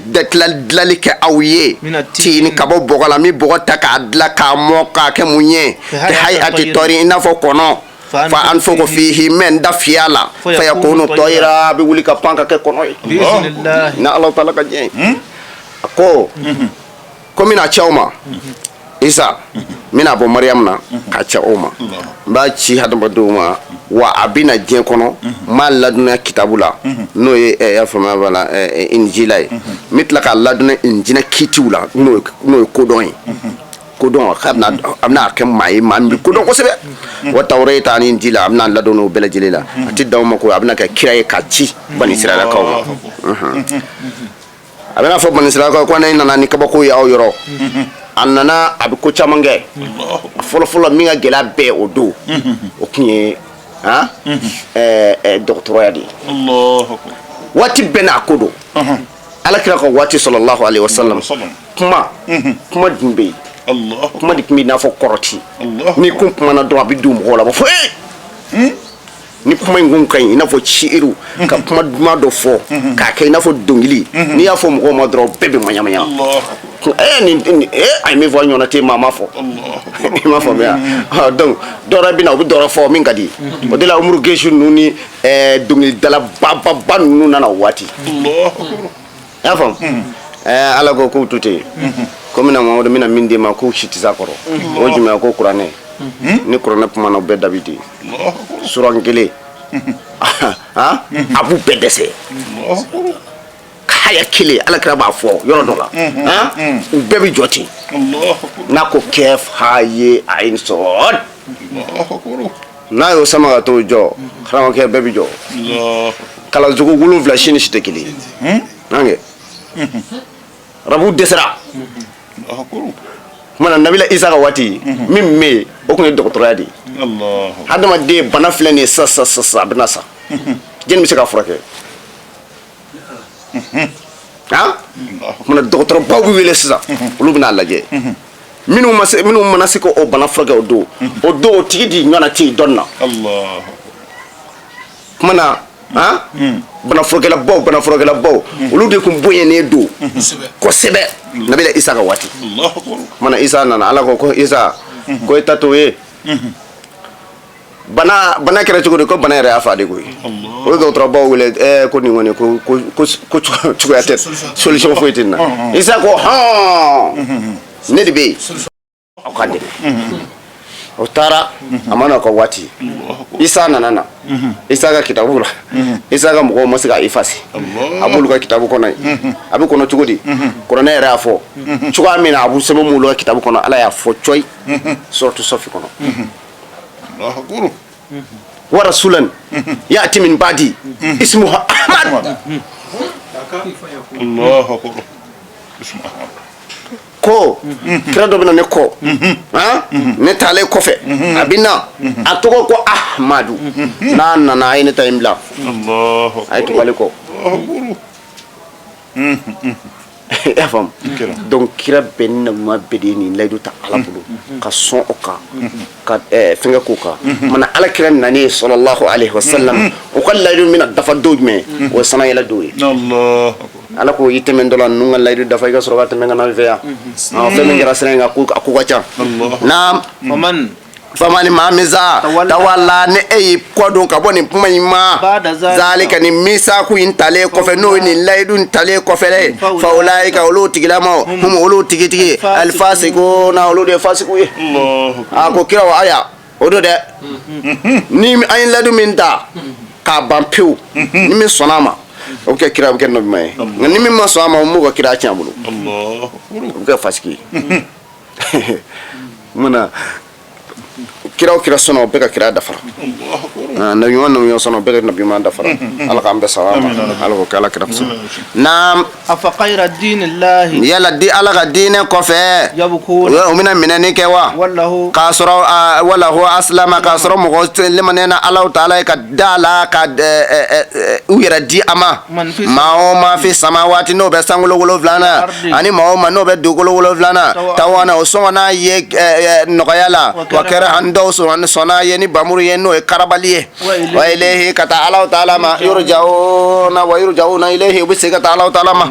dilali kɛ aw ye tin ka bɔ bɔgɔ la mi bɔgɔ ta k'a dilan k'a mɔ k'a kɛ mun ye ka hayati tɔri i n'a fɔ kɔnɔ fa anfuku fihi men da fiya la fa yakunu tayra bi wuli ka pan ka kɛ kɔnɔ ye na Allah taala ka jɛ ko komi na cɛw ma Isa mina bɔ Mariam na ka cɛ o ma n b'a ci hadamadenw ma wa a bɛna diɲɛ kɔnɔ m'a ladɔnniya kitabu la n'o ye y'a faamuya b'a la injila ye n bɛ tila k'a ladɔnniya injila kitiw la n'o ye kodɔn ye kodɔn a bɛna kɛ maa ye maa min bɛ kodɔn kosɛbɛ wa tawreta ani injila a bɛna ladɔnniya o bɛɛ lajɛlen la a tɛ dan o ma ko a bɛna kɛ kira ye ka ci bani Israɛlakaw ma a bɛna fɔ bani Israɛlakaw ko ne nana ni kabako ye aw yɔrɔ a nana a bɛ ko caman kɛ fɔlɔfɔlɔ min ka gɛlɛya bɛɛ o don o tun ye dɔgɔtɔrɔya de ye waati bɛɛ n'a ko don Alakira ka waati sallallahu alaihi wasallam kuma dun bɛ yen kuma de tun bɛ i n'a fɔ kɔrɔti ni ko kumana dɔrɔn a bɛ don mɔgɔw la a bɛ fɔ ni kuma in kun ka ɲi i n'a fɔ ciiru ka kuma duman dɔ fɔ k'a kɛ i n'a fɔ dɔnkili n'i y'a fɔ mɔgɔw ma dɔrɔn bɛɛ bɛ maɲamaya a ye min fɔ ɲɔgɔnna te maa ma fɔ i m'a faamuya donc dɔwɛrɛ bɛ na u bɛ dɔwɛrɛ fɔ min ka di o de la Umaru Gesu ninnu ni dɔnkilidala ba ninnu nana o waati i y'a faamu Ala ko k'u to ten ko mina Mamadu mina min d'e ma k'u si tɛ s'a kɔrɔ o jumɛn ko kuranɛ ni kuranɛ kuma na o bɛɛ dabi ten sura kelen a b'u bɛɛ dɛsɛ haya kelen Alakira b'a fɔ yɔrɔ dɔ la u bɛɛ bɛ jɔ ten n'a ko kɛf haye ayin sɔd n'a y'o sama ka t'o jɔ karamɔgɔkɛ bɛɛ bɛ jɔ kalansogo 7 si ni si tɛ kelen ye n'an kɛ arabu dɛsɛra mana nabila Isa ka waati min bɛ yen o tun ye dɔgɔtɔrɔya de ye hadamaden bana filɛ nin ye sa a bɛna sa jɛni bɛ se k'a furakɛ mana dɔgɔtɔrɔbaw bɛ wele sisan olu bɛna a lajɛ minnu mana se k'o bana furakɛ o don o tigi di ɲɔgɔnna tɛ yen dɔnni na kumana bana furakɛlabaw olu de tun bonyɛnnen don kosɛbɛ nabila Isa ka waati mana Isa nana Ala ko Isa ko e ta to ye bana kɛra cogo di ko bana yɛrɛ y'a fa de koyi o ye dɔgɔtɔrɔbaw wele ko nin kɔni ko cogoya tɛ solution foyi tɛ nin na Isa ko ne de bɛ yen aw ka dɛmɛ o taara a ma na ka waati Isa nana Isa ka kitabu la Isa ka mɔgɔw ma se ka effacer a b'olu ka kitabu kɔnɔ yen a bɛ kɔnɔ cogo di kuranɛ yɛrɛ y'a fɔ cogoya min na a b'u sɛbɛn m'olu ka kitabu kɔnɔ Ala y'a fɔ coyi suratu Safi kɔnɔ wa rasulan ya'ti min ba'di ismuhu Ahmad ko kira dɔ bɛ na ne kɔ ne taalen kɔfɛ a bɛ na a tɔgɔ ko Ahmadu n'a nana a ye ne ta in bila a ye tugale kɔ i y'a faamu donc kira bɛɛ ni nabima bɛɛ de ye nin layidu ta Ala bolo ka sɔn o kan ka fɛnkɛ k'o kan mana Alakira nanen sallallahu alaihi wasallam o ka layidu bɛna dafa don jumɛn o ye sanayɛlɛ don ye Ala ko i tɛmɛ dɔ la ninnu ka layidu dafa i ka sɔrɔ ka tɛmɛ ka na an fɛ yan fɛn min kɛra sira in kan a ko ka ca na famani maa min sa tawala ni e y'i kɔ don ka bɔ nin kuma in ma zalika nin misaku in talen kɔfɛ n'o ye nin layidu in talen kɔfɛ dɛ fa ulaika olu tigilama hum olu tigitigi alfasikuna olu de ye fasiku ye a ko kira wa aya o do dɛ ni an ye layidu min ta k'a ban pewu ni min sɔnna a ma o bɛ kɛ kira bɛ kɛ nabima ye nka ni min ma sɔn a ma o m'o ka kira tiɲɛ a bolo o bɛ kɛ fasiki ye munna kiraw kira sono be ka kira dafara nabi man sono be ka nabi man dafara ala ka ambe salama ala ko kala kira nam afa khayra dinillahi yala di ala ka dine ko fe yabkun o mina minani ke wa wallahu kasra wallahu aslama kasra mo ko limanena ala taala ka dala ka uyira di ama ma fi samawati no be sangulo golo vlana ani ma no be dugolo golo vlana tawana o sona ye nokayala wa kara hando sona ye ni bamuru ye no karabaliye wa ilayhi kata ala taala ma yurjauna wa yurjauna ilayhi bisika taala taala ma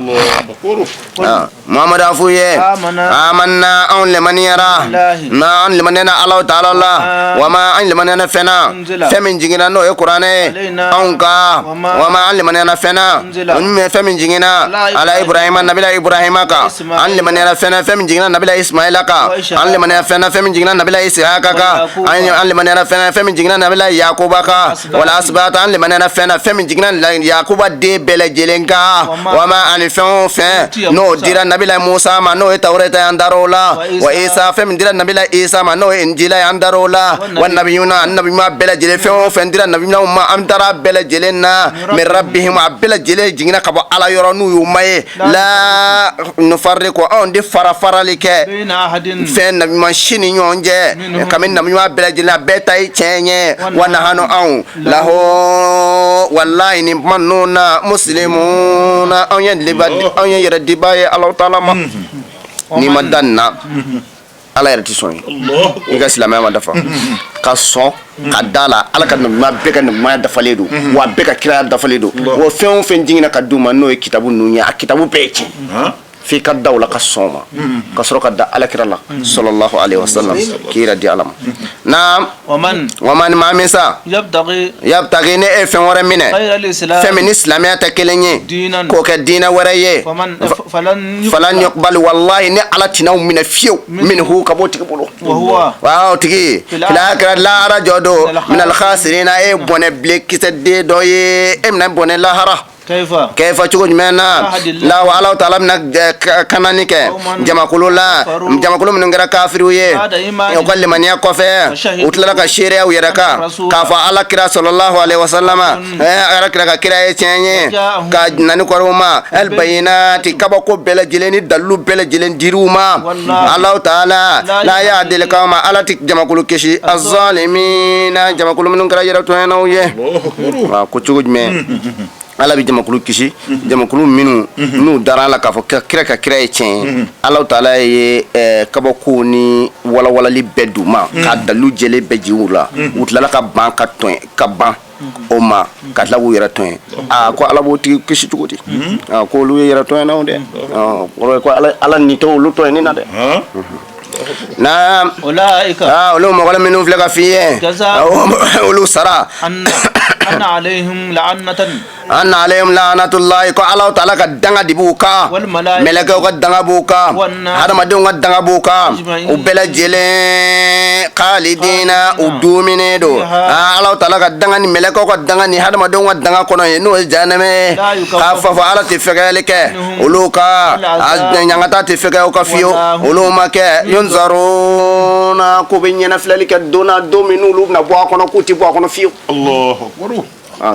muhammad afuye amanna on liman yara na on limanena ala taala la wa ma an limanena fena femin jingina no e qur'ane on ka wa ma an limanena fena on femin jingina ala ibrahima nabila ibrahima ka an limanena fena femin jingina nabila ismaila ka an limanena fena femin jingina nabila ishaqa ka an limanena fena femin jingina nabila yaquba ka wala asbata an limanena fena femin jingina yaquba de bele jelenka wa ma an fe no dira nabila musa ma no tawrata andarola wa isa femin dira nabila isa ma no injila andarola wa nabiyuna annabi ma bele jele fe dira nabiyuna ma amdara bele jelenna min rabbihim abela jele jingina kabo ala yoro nu yumaye la nufarriqu on di farafaralike fe nabi ma shini nyonje kamin nabi ma bele jele beta yi chenye wana hano on laho wallahi ni manuna muslimuna on yen libadi on yen yere dibaye allah taala ma ni madanna ala yere tison iga silama ma dafa ka so ka dala ala ka ma beka ma dafaledo wa beka kira dafaledo wo fen jingina ka duma no kitabu nunya kitabu peki fi ka dawla ka soma ka soro ka da ala kira la sallallahu alaihi wasallam kira di alam na waman ma misa yabtaghi ne e fen wara mine femin islamiyata kelenye ko ka dina waraye falan yuqbal wallahi ne ala tinaw min fiu minhu kaboti bolo wa tigi la kira la rajodo min al khasirina e bone blekise de doye emna bone la hara كيف تقول منا لا والله تعالى من كنانيك جماعة كلهم من غير كافر ويه يقول لمن يكفى وتلقى الشريعة ويركا كافا على كرا صلى الله عليه وسلم أركلا كرا يتشيني كناني كروما البينات كبكو بلا جلني دلو بلا جلن ديروما الله تعالى لا يعدل كوما على تك جماعة كلهم كشي الظالمين جماعة كلهم من غير يرتوهنا ويه كتشوج مين ala bi jamakulu kisi jamakulu minu nu darala ka fo kira ka kira e cen Allah taala ye kabako ni wala wala li beduma ka dalu jele beji wula utlala ka ban ka ton ka ban o ma ka la wo yera ton ko ala bo ti kisi tugoti ko lu yera ton na de ko ala ni to lu ton ni na de na ulaika ulu mo wala minu flega fiye ulu sara anna alaihim la'natullahi ko Allah taala ka danga dibuka melaka ko danga buka hada madon ko danga buka u bela jele khalidina udumine do Allah taala ka danga ni melaka ko danga ni hada madon ko danga kono no janame ka fa ala tifagalike uluka nyangata tifaga ko fiyo uluma ke yunzaruna ko binyana flalika dona dominu lubna bo kono kuti bo kono fiyo Allahu akbar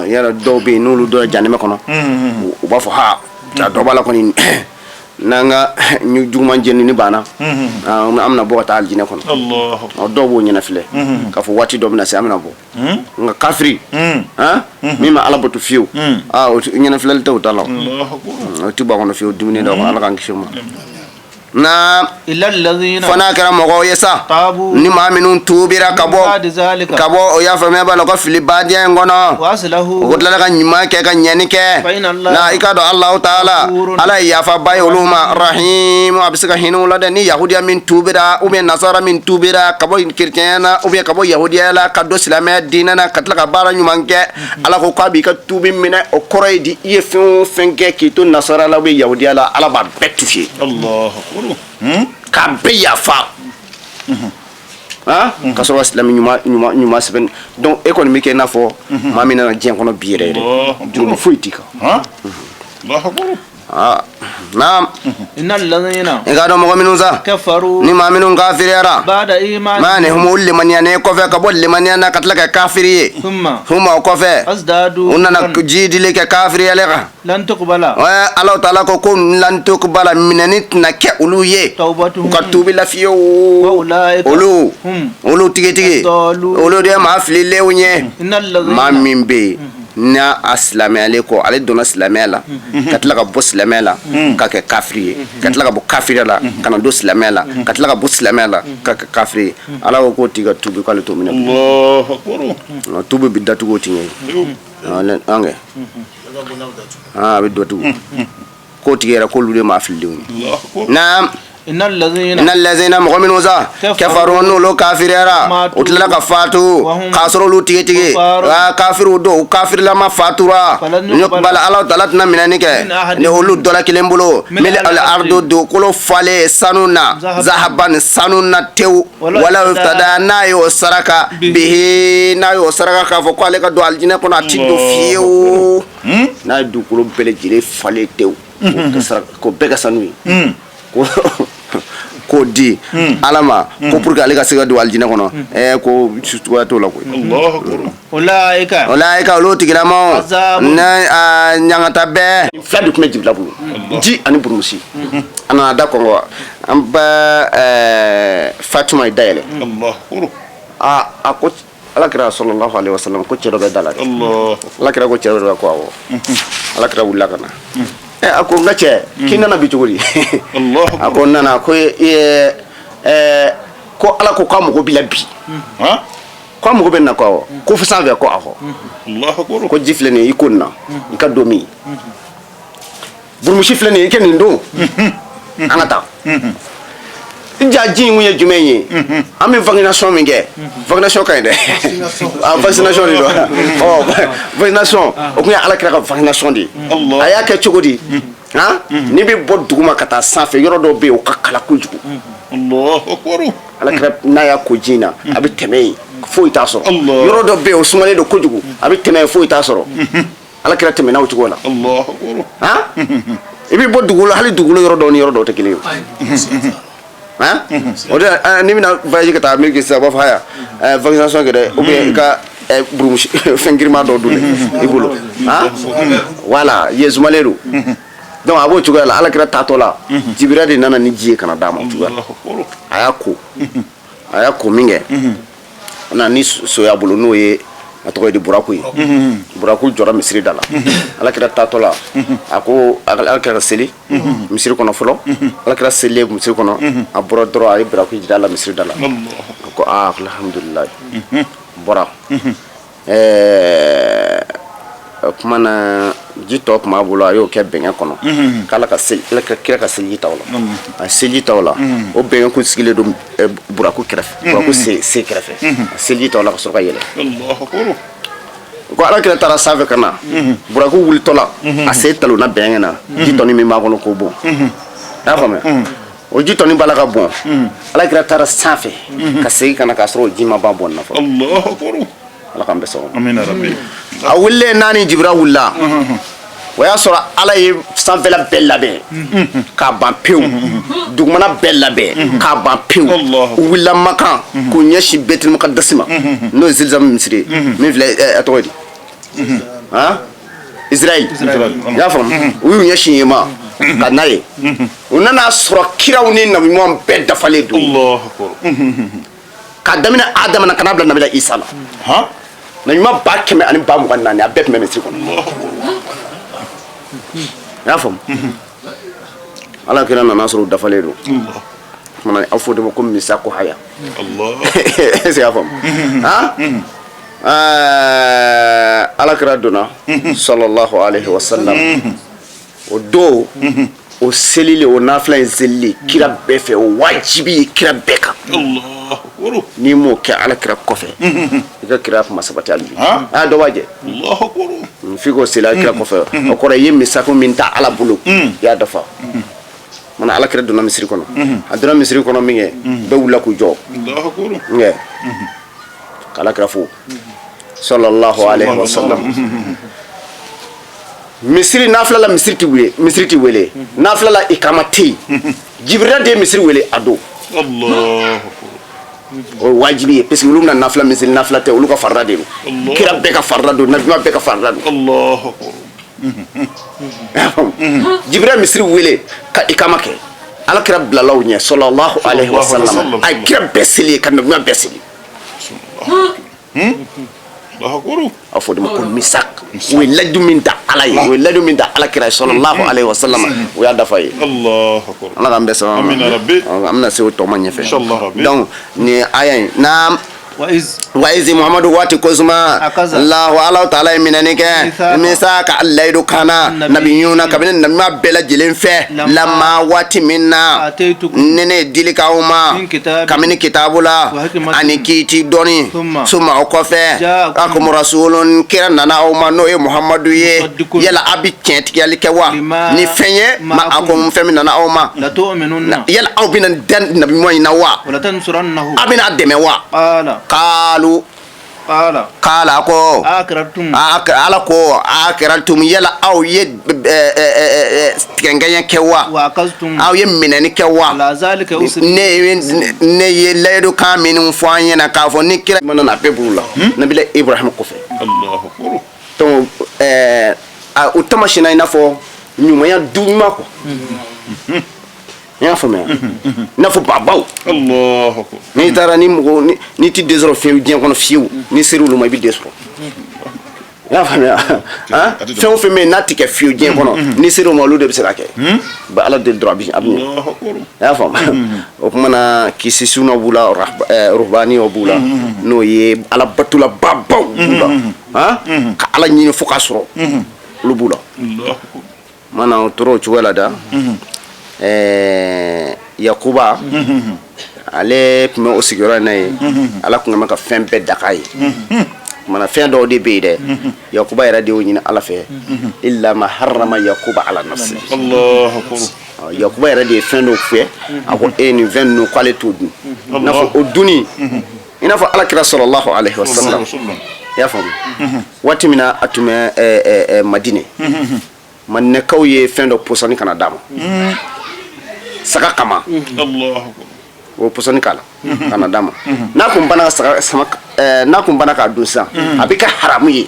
yara dobe nulu do janeme kono u ba fo ha ta do bala ko ni nanga ñu juma jenni ni bana amna bo ta aljine kono Allah do bo ñina file ka fo wati do na se amna bo nga kafri mima ala botu fiu ñina file taw tala Allah ti ba kono fiu dumine do ala kan kishuma na illa alladhina fana kara mogo yesa tabu ni ma minun tubira kabo o ya fama ba ko fili badia ngono waslahu godla ka nyima ke ka nyani ke na ikado Allah taala ala ya fa bay uluma rahim abisaka hinu la ni yahudiya min tubira ou bien nasara min tubira kabo chrétiena ou bien kabo yahudiya la kado islamia dinana katla ka bara nyumanke ala ko bi ka tubi mina o koroydi ye fenke ki to nasara la be yahudiya la ala ba betufi Allah ka be yafa ka sɔrɔ silamɛ ɲuman sɛbɛn donc e kɔni bɛ kɛ i n'a fɔ maa min nana diɲɛ kɔnɔ bi yɛrɛ yɛrɛ juru foyi t'i kan naam innal ladhina ingado mo minun sa kafaru ni ma minun kafirera ba'da iman mane humu limaniya ko fe ka bol limaniya na katla ka kafiri huma ko fe azdadu unana jidile ka kafiri alega lan tuqbala wa Allah taala ko kun lan tuqbala minanit na ke uluye tawbatuhum ka tubi la fiyo wa ulaika ulu tige ulu de ma flile unye innal ladhina ma mimbe na aslame aleko ale dona slame la katla ka bo slame la ka ke kafiri katla ka bo kafiri la kana do slame la katla ka bo slame la ka ke kafiri ala ko tiga tubi ko le to mina Allahu akbar. tubi bidatu ko tinye ange bidatu ko tigera ko lude ma filiwni Allahu akbar. na innal ladhina mu'minun za kafaru lo kafirera utla ka fatu khasro lu tige kafiru do kafir la ma fatura bala Allah taala na minani ke ne ulu dola kilembulo mil al ardu do kulo fale sanuna zahaban sanuna tew wala tadana yo saraka bihi na yo saraka ka fo kwale ka do aljina ko na tido fiu na du kulo bele jire fale tew ko bega sanui ko di alama ko pour que ale ka se ka do aljina kono ko sutuwa to la ko Allahu akbar. ulaika lo tigila mo na nyangata be fladu kuma jibla bu ji ani burmusi ana da ko amba Fatima Dayele Allahu akbar. ko alakira sallallahu alaihi wasallam ko cero be dalari Allah. alakira ko cero be ko awo alakira wulla kana ako ngache kinana bituguri Allah. ako nana ko ko ala ko kam ko bilabi Ha? ko am ko benna ko ko fu sanve ko aho Allahu akbar. ko jifle ne ikonna ikadomi burmu shifle ne ken ndo anata jaji nguye jumenye ami vaccination minge vaccination kayde vaccination do vaccination o kunya ala kira vaccination di aya ke chogodi ni bi bod duguma kata safe yoro do be o kakala kujugu Allahu akbar. ala kira na ya ko jina abi temei fo ita soro yoro do be o sumale do kujugu abi temei fo ita soro ala kira temei na o tugola Allahu akbar. ibi bod dugulo hali dugulo yoro do te kili oda ni mina voyage kata Amerique sa ba faya vaccination ke de ou bien ka brum fengirma do dule ibulo voilà yezumaleru donc abo chuga la ala kira tatola jibira de nana ni jie kana dama chuga ayako minge na ni so ya bulu no ye atoy di buraku buraku jora misri dala ala kira tatola ako ala kira seli misri kono folo ala kira seli misri kono abura dro ay buraku dala misri dala ko alhamdulillah bora kumana jito kuma bolo ayo ke benga kono kala ka seli la kira ka seli tawla a seli tawla o benga ko sigile do buraku kref buraku se krefe seli tawla ko so ka yele Allahu akbar. ko ala kira tara save kana buraku wuli tola a se talo na benga na jito ni mi ma kono ko bo da fama o jito ni bala ka bon ala kira tara save ka se kana ka so jima ba bon na fa Allahu akbar. ala kan beso Amin ya rabbi. a wulle nani jibra wulla waya sora ala ye sanfela bella be ka ban pew dugumana bella be ka ban pew wulla makan ko nyashi betul muqaddasima no zilzam misri min vla atodi Israel ya fam wu nyashi yema kanaye unana sora kirawni nabi mo be dafale do Allahu akbar. ka damina adam na kanabla nabila isa Ha? na nyuma ba keme ani ba mu kanna ni abet me misri kono ya fam ala kira na nasru dafale do mana afode mo ko misa ko haya Allah. c'est ya fam ala kira dona sallallahu alaihi wasallam o do o selile o nafla zelli kira befe o wajibi kira beka Allahu akbar. ni mo ke ala kira kofe ika kira fa masabati albi do waje Allahu akbar. figo sila kira kofe o ko yemi sako minta ala bulu ya dafa mana ala kira dona misri kono adona misri kono minge be wula ku jo Allahu akbar. nge kala kira fu sallallahu alaihi wasallam misiri nafila la misiri ti wele nafila la ikamati jibril de misiri wele ado Allah o wajibi ye parce que olu na nafila misiri nafila te olu ka farda de kira bɛɛ ka farda do nabi ma bɛɛ ka farda do Allah jibril misiri wele ka ikama kɛ ala kira bilalaw ɲɛ sallallahu alaihi wasallam ay kira bɛɛ seli ka nabi ma bɛɛ seli Allah akbar a fɔ de ma ko misak o ye ladu min da ala ye o ye ladu min da ala kira sallallahu alaihi wasallam o y'a dafa ye Allah akbar ala k'an bɛɛ sɔrɔ Amina rabbi an bɛna se o tɔ ma ɲɛfɛ Inshallah rabbi donc ni aya in na وإذ waizi muhammadu waati kozuma Akaza. allahu ala taala ye minɛni kɛ Misaka. misa ka layidu kana nabiyuna kabini nabima bɛɛ lajɛlen fɛ lama waati min na آتيتكم ne ne ye dili k'aw ma Min kitabi. kabini kitabu la Wa hikmati. ani kiiti dɔɔni Summa. suma o kɔfɛ Jaakum. akum rasulun kira nana aw ma n'o ye muhammadu ye Musaddiqun. yala a bi tiɲɛtigɛli kɛ wa Lima ni fɛn ye ma ma'akum. akum fɛn min nana aw ma لتؤمنن yala aw bɛna da nabima in na wa ولتنصرنه a bɛna dɛmɛ wa قال kala قال ko أكررتم ala ko a kɛra tum yala aw ye tigɛngɛɲɛ kɛ wa وأخذتم aw ye minɛni kɛ wa على ذلك أسري ne ye layidu kan minnu fɔ an ɲɛna k'a fɔ ni kira mana na bɛɛ b'u la nabila ibrahim kɔfɛ Allah akbar donc u tamasina i n'a fɔ ɲumanya duɲuman kɔ i y'a faamuya i n'a fɔ babaw Allah akbar n'i taara ni mɔgɔ ni ti den sɔrɔ fiyewu diɲɛ kɔnɔ fiyewu ni sera olu ma i bɛ den sɔrɔ i y'a faamuya fɛn o fɛn bɛ yen n'a ti kɛ fiyewu diɲɛ kɔnɔ ni sera olu ma olu de bɛ se ka kɛ ba ala de dɔrɔn a bɛ ɲɛ Allah akbar i y'a faamu o tuma na kisi sunna b'u la ruhbaniyaw b'u la n'o ye ala batula babaw b'u la ka ala ɲini fo k'a sɔrɔ olu b'u la Allah akbar mana o tora o cogo la da yakuba ale tun bɛ o sigiyɔrɔ in na ye ala tun ka fɛn bɛɛ daga ye mana fɛn dɔw de bɛ yen dɛ yakuba yɛrɛ de y'o ɲini ala fɛ illa ma harrama yakuba ala nafsi Allah akbar yakuba yɛrɛ de ye fɛn dɔw fɛ a ko e nin fɛn ninnu k'ale t'o dun i n'a fɔ o dunni i n'a fɔ alakira sallallahu alaihi wasallam i y'a faamu waati min na a tun bɛ madinɛ maninɛkaw ye fɛn dɔ pɔsɔni kana d'a ma saga kama Allah akbar o pɔsɔni k'a la kana d'a ma n'a kun banna n'a kun banna k'a dun sisan a bɛ kɛ haramu ye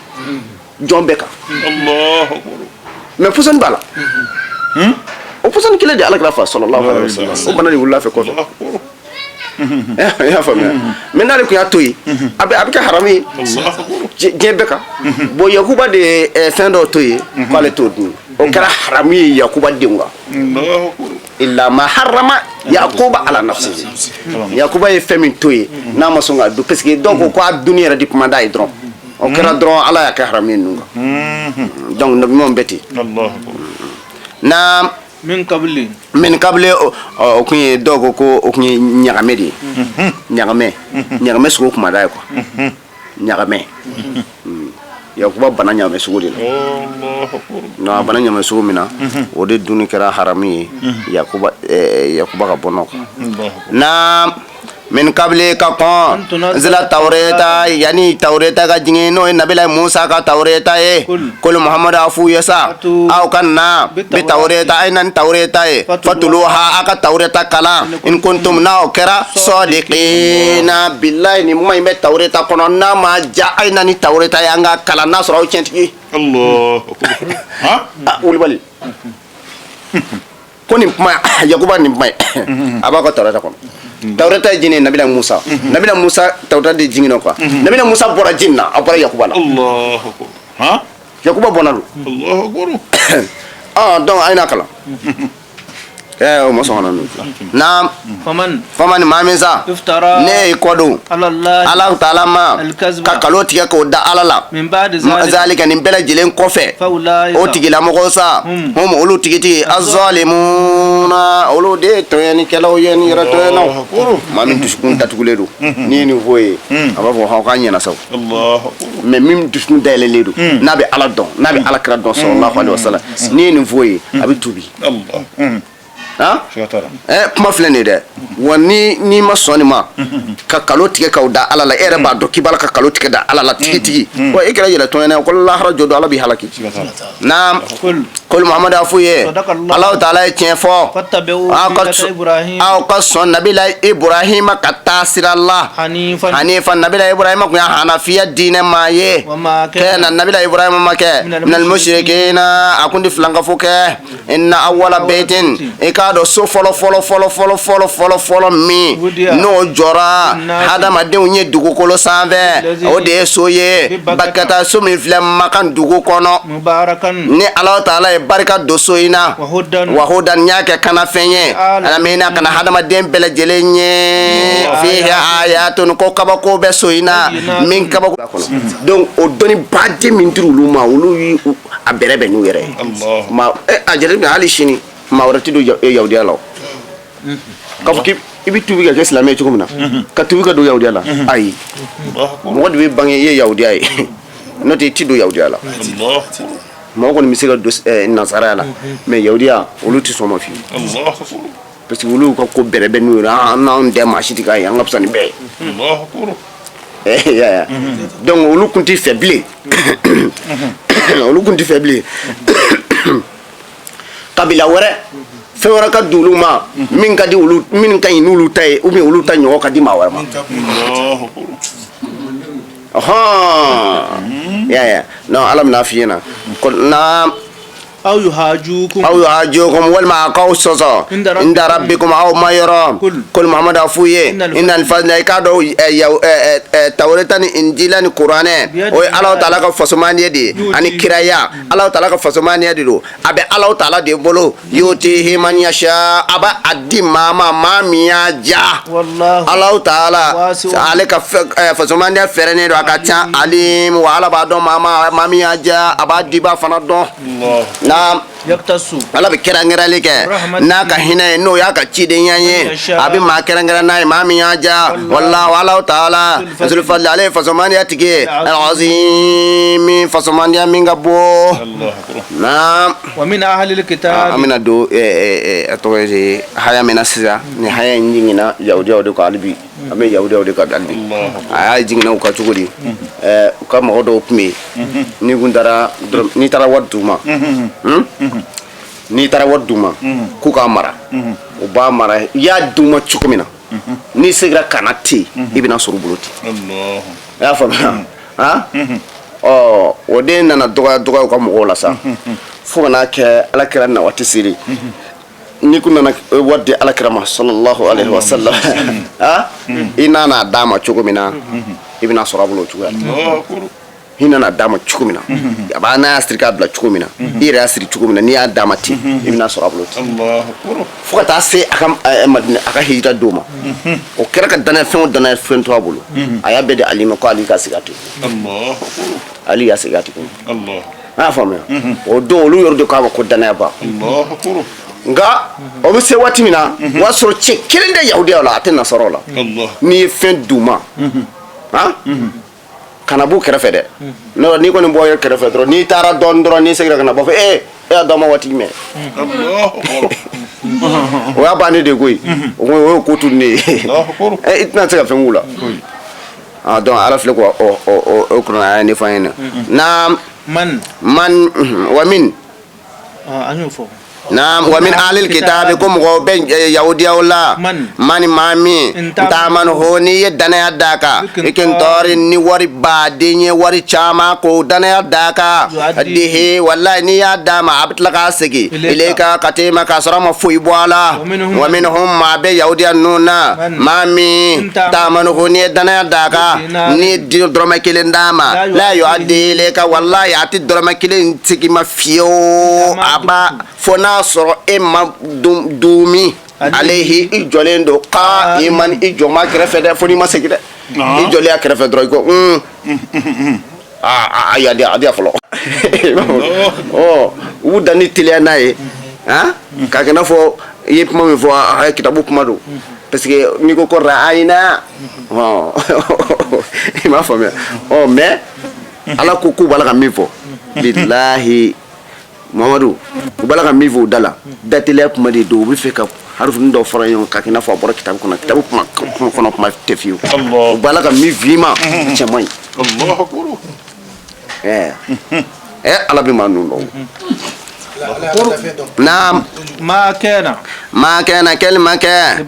jɔn bɛɛ kan Allah akbar mais pɔsɔni b'a la o pɔsɔni kelen de alakira fa sallallahu alaihi wasallam o bana de wulila fɛ kɔfɛ Allah akbar i y'a faamuya mais n'ale kun y'a to yen a bɛ kɛ haramu ye Allah akbar diɲɛ bɛɛ kan bon yakuba de ye fɛn dɔw to yen k'ale t'o dun o kɛra haramu ye yakuba denw kan Allah akbar illa ma harrama yakuba ala nafsihi yakuba ye fɛn min to yen n'a ma sɔn k'a dun parce que dɔw ko k'a dunni yɛrɛ de kuma d'a ye dɔrɔn o kɛra dɔrɔn ala y'a kɛ haramu ye ninnu kan donc nabiɲumanw bɛɛ ten Allah akbar na من قبل min kabile o kun ye dɔw ko o kun ye ɲagame de ye ɲagame sogo kuma d'a ye quoi ɲagame yakuba bana ɲagame sogo de la Allah akbar non a bana ɲagame sogo min na o de dunni kɛra haramu ye yakuba ka bɔ nɔ kan Allah akbar na min kabili ka kɔn zila tawreta yani tawreta ka jigin n'o ye nabila musa ka tawreta ye kolo muhamadu a f'u ye sa aw ka na bi tawreta a ye na ni tawreta ye fatuluha a ka tawreta kalan in kuntum n'aw kɛra sɔdiqina bilayi ni kuma in bɛ tawreta kɔnɔ n'a ma ja a ye na ni tawreta ye an ka kalan n'a sɔrɔ aw tiɲɛtigi Allah akbar ha wulibali ko nin kuma yakuba nin kuma ye a b'a ka tawreta kɔnɔ tawreta ye jinin nabila musa nabila musa tawreta de jinin quoi nabila musa bɔra jin na a bɔra yakuba la Allah akbar ha yakuba bɔna do Allah akbar donc a ye na kalan o ma sɔn ka na n'o na faman maa min sa افترى ne y'i kɔ don على الله ala taala ma الكذب ka kalo tigɛ k'o da ala la من بعد ذلك zalika nin bɛɛ lajɛlen kɔfɛ فأولئك o tigilamɔgɔw sa hum olu tigiti azalimuna olu de ye tɔɲɛnikɛlaw ye ni yɛrɛ tɔɲɛnaw maa min dusukun datugulen don n'i ye nin fɔ ye a b'a fɔ hɔn k'a ɲɛna sago Allah akbar mais min dusukun dayɛlɛlen don n'a bɛ ala dɔn n'a bɛ ala kira dɔn sallallahu alaihi wasallam n'i ye nin fɔ ye a bɛ tuubi Allah Shikatara. kuma filɛ nin ye dɛ wa ni ma sɔn nin ma ka kalo tigɛ k'aw da ala la e yɛrɛ b'a dɔn k'i b'a la ka kalo tigɛ da ala la tigitigi wa e kɛra yɛlɛ tɔn ɲɛna ko lahara jɔ don ala b'i halaki naam kol muhamadu a f'u ye alahu taala ye tiɲɛ fɔ aw ka sɔn nabila ibrahima ka taa sira la hanifa nabila ibrahima kun y'a hanafiya diinɛ maa ye kɛna nabila ibrahima ma kɛ minal mushrikina a kun ti filankafo kɛ inna awwala baitin i k'a dɔn so fɔlɔ min n'o jɔra hadamadenw ye dugukolo sanfɛ o de ye so ye bakata so min filɛ makan dugu kɔnɔ ni alahu taala ye barika don so in na wa hudan n y'a kɛ kanafɛn ye alamina kana hadamaden bɛɛ lajɛlen ye fihi ayatun ko kabako bɛ so in na min kabako kɔnɔ donc o dɔnni baden min dir'olu ma olu yi a bɛrɛ bɛn n'u yɛrɛ ye a jateminɛ hali sini maa wɛrɛ ti don yahudiya la k'a fɔ k'i bɛ tubi ka kɛ silamɛ ye cogo min na ka tubi ka don yahudiya la ayi mɔgɔ de bɛ bange i ye yahudiya ye n'o tɛ i ti don yahudiya la mɔgɔ kɔni bɛ se ka don nazaraya la mais yahudiya olu ti sɔn ma fiyewu parce que olu ka ko bɛrɛ bɛn n'u yɛrɛ an tɛ maa si ti k'a ye an ka fisa ni bɛɛ ye donc olu kun ti fɛ bilen kabila wɛrɛ fɛn wɛrɛ ka di olu ma min ka ɲi n'olu ta ye ou bien olu ta ɲɔgɔn ka di maa wɛrɛ ma non ala bɛna f'i ɲɛna na aw yuhajukum walima a k'aw sɔsɔ inda rabbikum aw ma yɔrɔ kol muhamadu a f'u ye innal fadla i k'a dɔn tawreta ni injila ni kuranɛ o ye alahu taala ka fasomaniya de ye ani kiraya alahu taala ka fasomaniya de don a bɛ alahu taala de bolo yutihi man yasha a b'a a di maa min y'a ja alahu taala ale ka fasomaniya fɛrɛnen don a ka ca alim wa ala b'a dɔn maa min y'a ja a b'a diba fana dɔn ala bɛ kɛrɛnkɛrɛnli kɛ n'a ka hinɛ ye n'o y'a ka cidenya ye a bɛ maa kɛrɛnkɛrɛn n'a ye maa min y'a ja wallahu alahu taala zulfadli ale ye fasomaniya tigi ye al-azim fasomaniya min ka bon naam wa min ahlil kitab an bɛna don a tɔgɔ ye haya min na sisan ni haya in jiginna yahudiyaw de kan hali bi an bɛ yahudiyaw de kan hali bi a y'a jiginna u ka cogo di u ka mɔgɔ dɔw tun bɛ yen n'i taara wari d'u ma n'i taara wari d'u ma k'u k'a mara u b'a mara i y'a d'u ma cogo min na n'i seginna ka na ten i bɛna sɔrɔ u bolo ten i y'a faamuya o de nana dɔgɔya u ka mɔgɔw la sa fo ka n'a kɛ alakira na waati seri n'i kun nana wari di alakira ma sallallahu alaihi wa sallam i nana d'a ma cogo min na i bɛna sɔrɔ a bolo o cogoya la i nana d'a ma cogo min na a b'a n'a y'a siri k'a bila cogo min na i yɛrɛ y'a siri cogo min na n'i y'a d'a ma ten i bɛna sɔrɔ a bolo ten fo ka taa se a ka hijira don ma o kɛra ka danaya fɛn to a bolo a y'a bɛɛ di ali ma ko ali ka segin a to ali y'a segin a to a y'a faamuya o don olu yɔrɔ de k'a ma ko danaya ba nka o bɛ se waati min na o y'a sɔrɔ cɛ kelen tɛ yahudiya la a tɛ nasaraw la n'i ye fɛn d'u ma kana b'u kɛrɛfɛ dɛ n'i kɔni bɔ kɛrɛfɛ dɔrɔn n'i taara dɔɔni dɔrɔn n'i seginna ka na bɔ fɔ e y'a dɔn ma waati jumɛn o y'a bannen de koyi o ye ko to ne ye i tɛna se ka fɛn k'u la donc ala filɛ k'o kuranɛ aya ne fɔ an ɲɛna naam man wa min an y'o fɔ naam wa min ahlil kitabi ko mɔgɔ bɛ yahudiyaw la mani maa min ntaamani ho n'i ye danaya d'a kan i k'i tɔɔri ni wari baden ye wari caman k'o danaya d'a kan dihi walayi n'i y'a d'a ma a bɛ tila k'a segin ilayka ka t'e ma k'a sɔrɔ a ma foyi bɔ a la wa minhum maa bɛ yahudiya ninnu na maa min ntaamani ho n'i ye danaya d'a kan n'i di dɔrɔmɛ kelen d'a ma la yu'addi ilayka walayi a tɛ dɔrɔmɛ kelen sigi ma fiyewu a b'a fɔ n'a sɔrɔ e ma dumi alehi i jɔlen don ka i man i jɔ ma kɛrɛfɛ dɛ fo n'i ma segin dɛ i jɔlen a kɛrɛfɛ dɔrɔn i ko ayi a di a fɔlɔ u dan ni teliya n'a ye k'a kɛ i n'a fɔ i ye kuma min fɔ a ye kitabu kuma don parce que n'i ko ra'ayina i m'a faamuya mais ala ko k'u b'a la ka min fɔ bilahi Mamadu u bala ka min fɔ u da la dateliya kuma de don u bɛ fɛ ka harufin dɔ fara ɲɔgɔn ka k'i n'a fɔ a bɔra kitabu kɔnɔ kitabu kɔnɔ kuma tɛ fiyewu u bala ka min f'i ma cɛ man ɲi ala bɛ maa ninnu dɔn naam ma kana kalima kɛ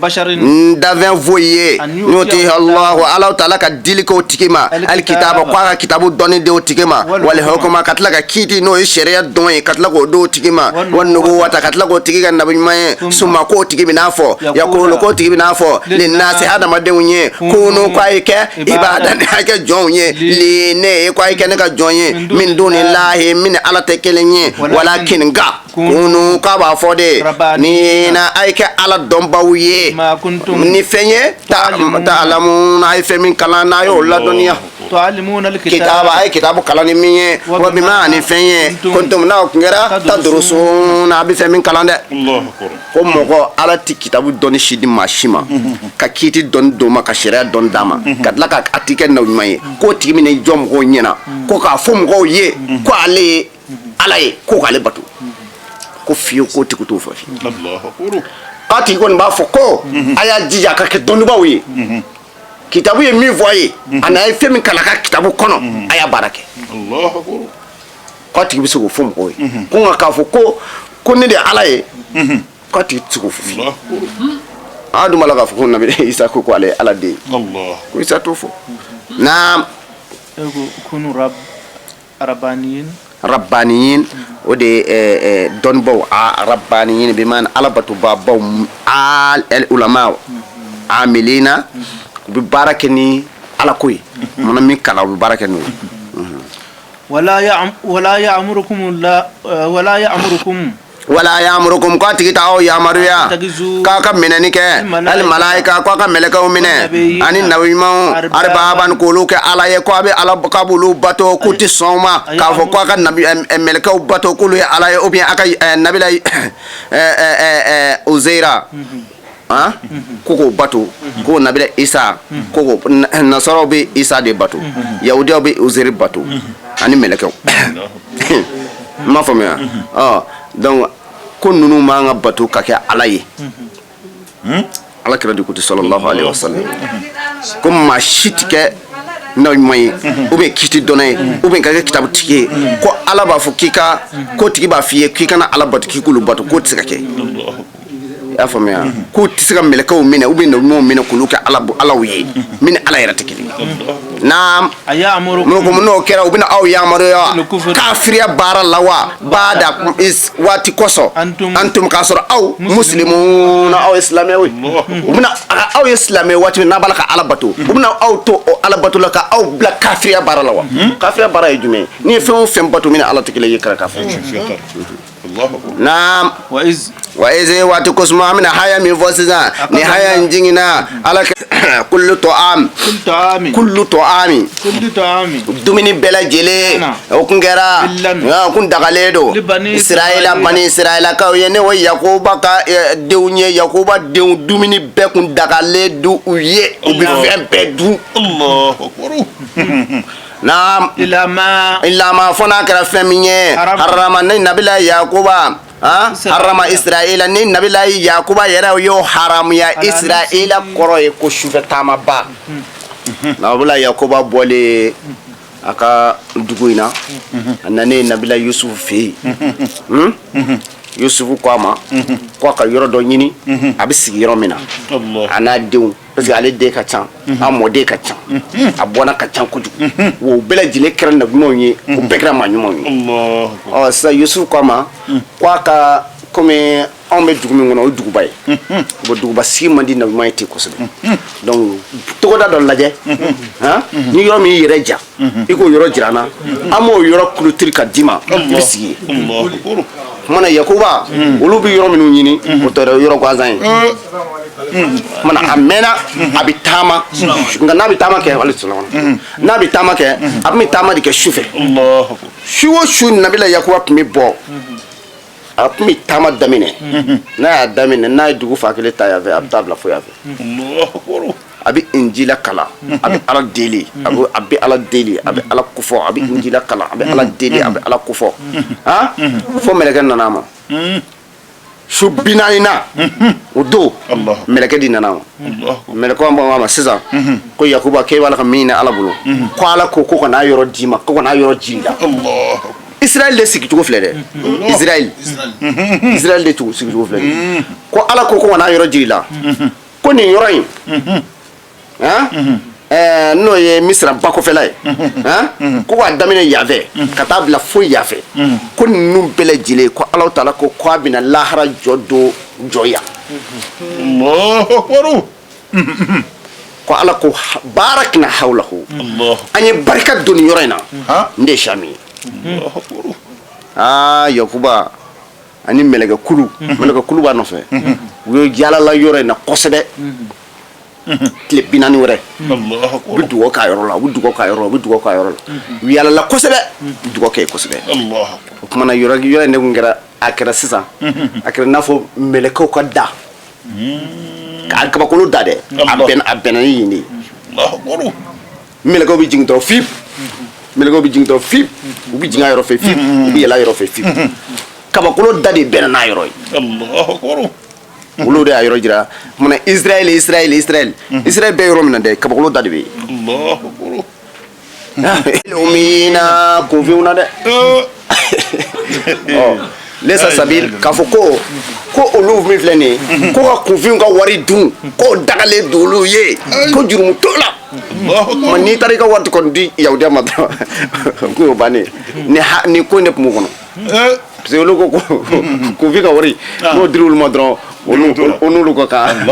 dafɛn foyi ye n'o tɛ Allahu Ala Taala ka dilikow tigi ma alikitaba ko a ka kitabu dɔnni di o tigi ma wal hukma ka tila ka kiiti n'o ye sariya dɔn ye ka tila k'o di o tigi ma wan nubuwata ka tila k'o tigi ka nabi ɲuman ye summa k'o tigi bɛn'a fɔ yakulu k'o tigi bɛn'a fɔ linnasi hadamadenw ye kunu ko a ye kɛ ibadan a kɛ jɔnw ye li ne ko a ye kɛ ne ka jɔn ye min dunillahi min Ala tɛ kelen ye walakin nka kunu k'a b'a fɔ de ni na a ye kɛ Ala dɔnbaw ye ni fɛn ye ta'lamuna a ye fɛn min kalan n'a y'o ladɔnniya kitaba a ye kitabu kalan ni min ye wa bima ni fɛn ye kuntum n'aw tun kɛra tadrusuna a bɛ fɛn min kalan dɛ ko mɔgɔ Ala ti kitabu dɔnni si di maa si ma ka kiiti dɔnni d'o ma ka sariya dɔnni d'a ma ka tila ka a ti kɛ nabi ɲuman ye k'o tigi bɛna i jɔ mɔgɔw ɲɛna ko k'a fɔ mɔgɔw ye ko ale ye Ala ye ko k'ale bato ko fiyewu k'o tigi t'o fɔ fiyewu k'a tigi kɔni b'a fɔ ko a y'a jija a ka kɛ dɔnnibaw ye kitabu ye min fɔ a ye a n'a ye fɛn min kalan a ka kitabu kɔnɔ a y'a baara kɛ k'a tigi bɛ se k'o fɔ mɔgɔw ye ko nka k'a fɔ ko ne de ye Ala ye k'a tigi tɛ se k'o fɔ fiyewu a dun b'a la k'a fɔ ko nabi Isa ko ale ye Ala den ye ko Isa t'o fɔ naam rabbaniyin o de ye dɔnnibaw rabbaniyin bi maana Ala batobabaw al ulama amilina u bɛ baara kɛ ni Ala ko ye mana min kalan u bɛ baara kɛ n'o ye wala ya'murukum k'a tigi ta aw yamaruya k'a ka minɛni kɛ al malaika k'a ka mɛlɛkɛw minɛ ani nabi ɲumanw arbaban k'olu kɛ Ala ye ko a bɛ Ala k'a b'olu bato k'u tɛ sɔn o ma k'a fɔ k'a ka mɛlɛkɛw bato k'olu ye Ala ye ou bien a ka nabila Uzaira ko k'o bato k'o nabila Isa ko nasaraw bɛ Isa de bato yahudiyaw bɛ Uzair bato ani mɛlɛkɛw n m'a faamuya donc ko ninnu man ka bato ka kɛ Ala ye Ala kira de ko sallallahu alaihi wasallam ko maa si tɛ kɛ nabi ɲuman ye ou bien kiti dɔnna ye ou bien ka kɛ kitabu tigi ye ko Ala b'a fɔ k'i ka ko tigi b'a f'i ye k'i kana Ala bato k'i k'olu bato k'o tɛ se ka kɛ i y'a faamuya k'u tɛ se ka mɛlɛkɛw minɛ ou bien nabi ɲumanw minɛ k'olu kɛ Alaw ye min ni Ala yɛrɛ tɛ kelen naam n'o kɛra u bɛna aw yamaruya kafiriya baara la wa baada waati kɔsɔn antum k'a sɔrɔ aw muslimuna aw ye silamɛw ye u bɛna aw ye silamɛ waati min n'a b'a la ka Ala bato u bɛna aw to o Ala bato la ka aw bila kafiriya baara la wa kafiriya baara ye jumɛn ni ye fɛn o fɛn bato min ni Ala tɛ kelen ye kɛra k'a fɔ naam wa ize waati kosuma amina haya min fɔ sisan ni haya in jiginna Ala kullu ta'ami dumuni bɛɛ lajɛlen o kun kɛra kun dagalen don bani Israɛlakaw ye ne o Yakuba ka denw ye Yakuba denw dumuni bɛɛ kun dagalen don u ye u bɛ fɛn bɛɛ dun naam ilama fɔ n'a kɛra fɛn min ye harama ne nabila Yakuba harama Israɛla ni nabila Yakuba yɛrɛ y'o haramuya Israɛla kɔrɔ ye ko sufɛ taamaba nabila Yakuba bɔlen a ka dugu in na a nanen nabila Yusufu fɛ yen Yusufu ko a ma ko a ka yɔrɔ dɔ ɲini a bɛ sigi yɔrɔ min na a n'a denw parce que ale den ka ca a mɔden ka ca a bɔnna ka ca kojugu wa u bɛɛ lajɛlen kɛra nabiɲumanw ye u bɛɛ kɛra maa ɲumanw ye sisan Yusufu ko a ma ko a ka komi anw bɛ dugu min kɔnɔ o ye duguba ye bon duguba sigi man di nabiɲuman ye ten kosɛbɛ donc togoda dɔ lajɛ ni yɔrɔ min y'i yɛrɛ ja i k'o yɔrɔ jira an na an b'o yɔrɔ clôture ka d'i ma i bɛ sigi yen mana Yakuba olu bɛ yɔrɔ minnu ɲini o tɛ yɔrɔ gansan ye mana a mɛnna a bɛ taama nka n'a bɛ taama kɛ n'a bɛ taama kɛ a bɛ taama de kɛ sufɛ su o su nabila Yakuba tun bɛ bɔ a tun bɛ taama daminɛ n'a y'a daminɛ n'a ye dugu fa kelen ta yan fɛ a bɛ taa bila fo yan fɛ abi injila kala abi ala deli abi ala deli abi ala kufo abi injila kala abi ala deli abi ala kufo ha fo meleke nanama su binaina udo meleke di nanama meleke ko ma sisan ko yakuba ke wala kamina ala bulu ko ala ko kana yoro dima ko kana yoro jinda Israël le sigi cogo filɛ dɛ Israël le sigi cogo filɛ ko ala ko kana yoro jila ko nin yɔrɔ in n'o ye misira bakɔfɛla ye ko k'a daminɛ yafɛ ka taa bila fo yafɛ ko ninnu bɛɛ lajɛlen ko Alahu Taala ko k'a bɛna lahara jɔ don jɔya ko ala ko barakna hawlahu an ye barika don nin yɔrɔ in na n de ye Sami ye Yakuba ani mɛlɛkɛ kulu b'a nɔfɛ u ye yalala yɔrɔ in na kosɛbɛ tile 40 wɛrɛ u bɛ dugawu k'a yɔrɔ la u yalala kosɛbɛ dugawu kɛ kosɛbɛ o kumana yɔrɔ in ne kun kɛra a kɛra sisan a kɛra n'a fɔ mɛlɛkɛw ka da k'a kabakolo da dɛ a bɛnna ni yen de ye mɛlɛkɛw bɛ jigin dɔrɔn fip u bɛ jigin a yɔrɔ fɛ fip u bɛ yɛlɛ a yɔrɔ fɛ fip kabakolo da de bɛnna n'a yɔrɔ ye olu de y'a yɔrɔ jira kumana Israël bɛɛ yɔrɔ min na dɛ kabakolo da de bɛ yen umina kunfinw na dɛ lesa sabil k'a fɔ ko olu min filɛ nin ye ko ka kunfinw ka wari dun k'o dagalen don olu ye ko jurumu t'o la ma n'i taara i ka wari kɔni di yahudiya ma dɔrɔn ko y'o bannen ni ko in de tun b'u kɔnɔ parce que olu ko kunfin ka wari n'o dir'olu ma dɔrɔn olu ko kan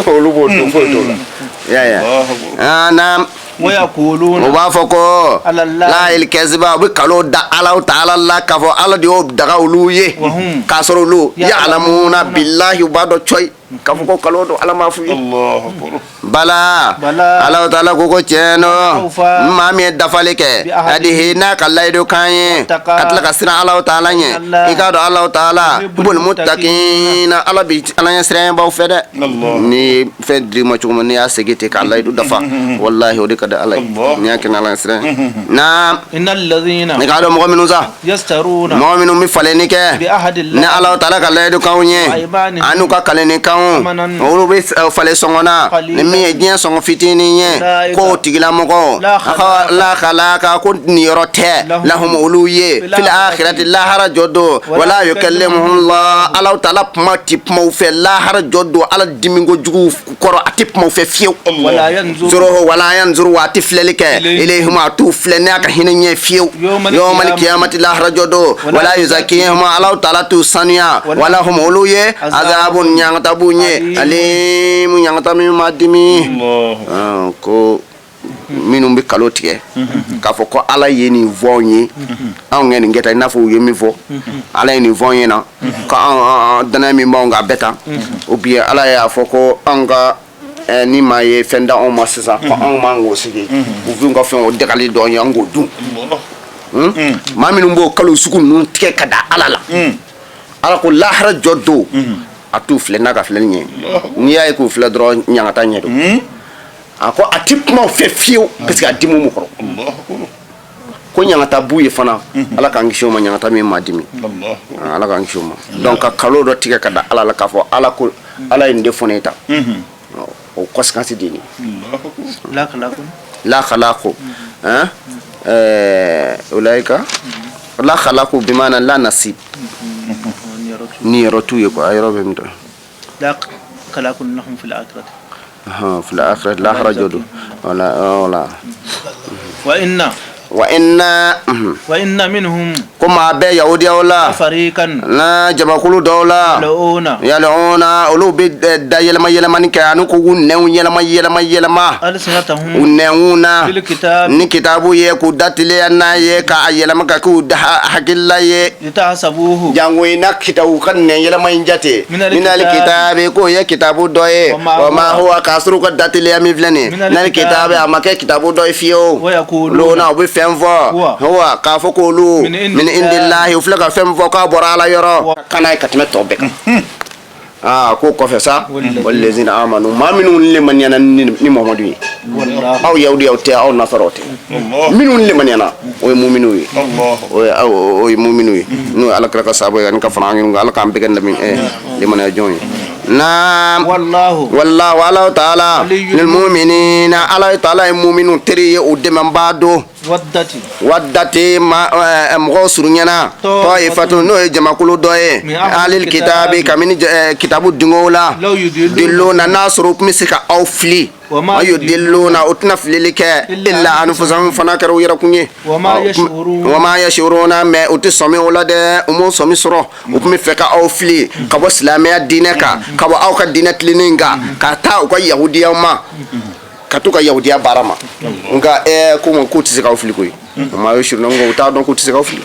olu b'o dun foyi t'o la y'a naam o b'a fɔ ko la il kaziba u bɛ kalo da Alahu Taala la k'a fɔ Ala de y'o daga olu ye k'a sɔrɔ olu ya'lamuna billahi u b'a dɔn coyi k'a fɔ ko kalo don Ala m'a f'u ye bala Alahu Taala ko tiɲɛ don maa min ye dafali kɛ hadihi n'a ka layidu kan ye ka tila ka siran Alahu Taala ɲɛ i k'a dɔn Alahu Taala bul muttaqina Ala bi Ala ɲɛ siranɲɛbaw fɛ dɛ ni fɛn dir'i ma cogo min n'i y'a segin ten k'a layidu dafa wallahi o de ka di Ala ye n'i y'a kɛ n'Ala ɲɛ siran naam ni k'a dɔn mɔgɔ minnu sa mɔgɔ minnu bɛ falenni kɛ ni Alahu Taala ka layidu kanw ye an n'u ka kalenni kanw olu bɛ falen sɔngɔ na ni min ye diɲɛ sɔngɔ fitinin ye k'o tigilamɔgɔ la khalaka ko niyɔrɔ tɛ lahum olu ye fil akhirati lahara jɔ don wala yukallimuhumullah Alahu Taala kuma ti kumaw fɛ lahara jɔ don Ala diminko jugu kɔrɔ a ti kumaw fɛ fiyewu wala yanzuru wa a ti filɛli kɛ ilayhim a t'u filɛ n'a ka hinɛ ɲɛ fiyewu yawmal qiyamati lahara jɔ don wala yuzakihim Alahu Taala t'u sanuya wala hum olu ye azabun ɲaŋata b'u ɲɛ alimu ɲaŋata min ma dimi ko minnu bɛ kalo tigɛ k'a fɔ ko Ala ye nin fɔ anw ye anw ka nin kɛ tan i n'a fɔ u ye min fɔ Ala ye nin fɔ anw ɲɛna ko danaya min b'anw kan a bɛɛ tan ou bien Ala y'a fɔ ko anw ka ni maa ye fɛn da anw ma sisan ko anw man k'o sigi u f'u ka fɛn o dagali dɔ ye an k'o dun maa minnu b'o kalo sugu ninnu tigɛ ka da Ala la Ala ko lahara jɔ don a t'u filɛ n'a ka filɛli ɲɛ n'i y'a ye k'u filɛ dɔrɔn ɲaŋata ɲɛ don a ko a ti kumaw fɛ fiyewu parce que a dimu mu kɔrɔ ko ɲaŋata b'u ye fana Ala k'an kisi o ma ɲaŋata min ma dimi Ala k'an kisi o ma donc ka kalo dɔ tigɛ ka da Ala la k'a fɔ Ala ye nin de fɔ ne ye tan o conséquence de nin la khalaqu ulaika la khalaqu bimana la nasib ni yɔrɔ t'u ye quoi a yɔrɔ bɛ min dɔn la khalaqun lahum fil akhirati fil akhirati lahara jɔ don wala wa inna minhum ko maa bɛɛ yahudiyaw la fariqan na jamakulu dɔw la yal'una olu bɛ da yɛlɛma kɛ ani k'u nɛnw yɛlɛma u nɛnw na ni kitabu ye k'u da teliya n'a ye k'a yɛlɛma ka k'u da hakilila ye jango i na kitabu ka nɛn yɛlɛma in jate minal kitabi k'o ye kitabu dɔ ye wa ma huwa k'a sɔrɔ u ka da teliya min filɛ nin minal kitabi a ma kɛ kitabu dɔ ye fiyewu olu na u bɛ fɛn fɔ huwa k'a fɔ k'olu min indillahi u filɛ ka fɛn fɔ k'a bɔra Ala yɔrɔ kana ye ka tɛmɛ tɔ bɛɛ kan ko kɔfɛ sa wallazina amanu maa minnu lemaniana ni Muhamadu ye aw yahudiyaw tɛ aw nasaraw tɛ minnu lemaniana o ye mu'minu ye o ye mu'minu ye n'o ye Alakira ka sahaaba ye ani ka fara an ɲɔgɔn kan Ala k'an bɛɛ kɛ lemaniya jɔn ye naam wallahu Allahu ta'ala lil mu'minina Allahu ta'ala ye mu'minu teri ye o dɛmɛbaa do waddati mɔgɔw surunyana ta'ifatun n'o ye jamakulu dɔ ye alil kitabi kabini kitabu dingow la dilluna n'a sɔrɔ u tun bɛ se ka aw fili ayo dilluna o tɛna filili kɛ illa anfusahum fana kɛra u yɛrɛkun ye wa ma yashuruna mais u tɛ sɔmi o la dɛ u m'o sɔmi sɔrɔ u tun bɛ fɛ ka aw fili ka bɔ silamɛya diinɛ kan ka bɔ aw ka diinɛ tilennen kan ka taa u ka yahudiyaw ma ka to ka yahudiya baara ma nka k'u tɛ se k'aw fili koyi ma yashuruna nka u t'a dɔn k'u tɛ se k'aw fili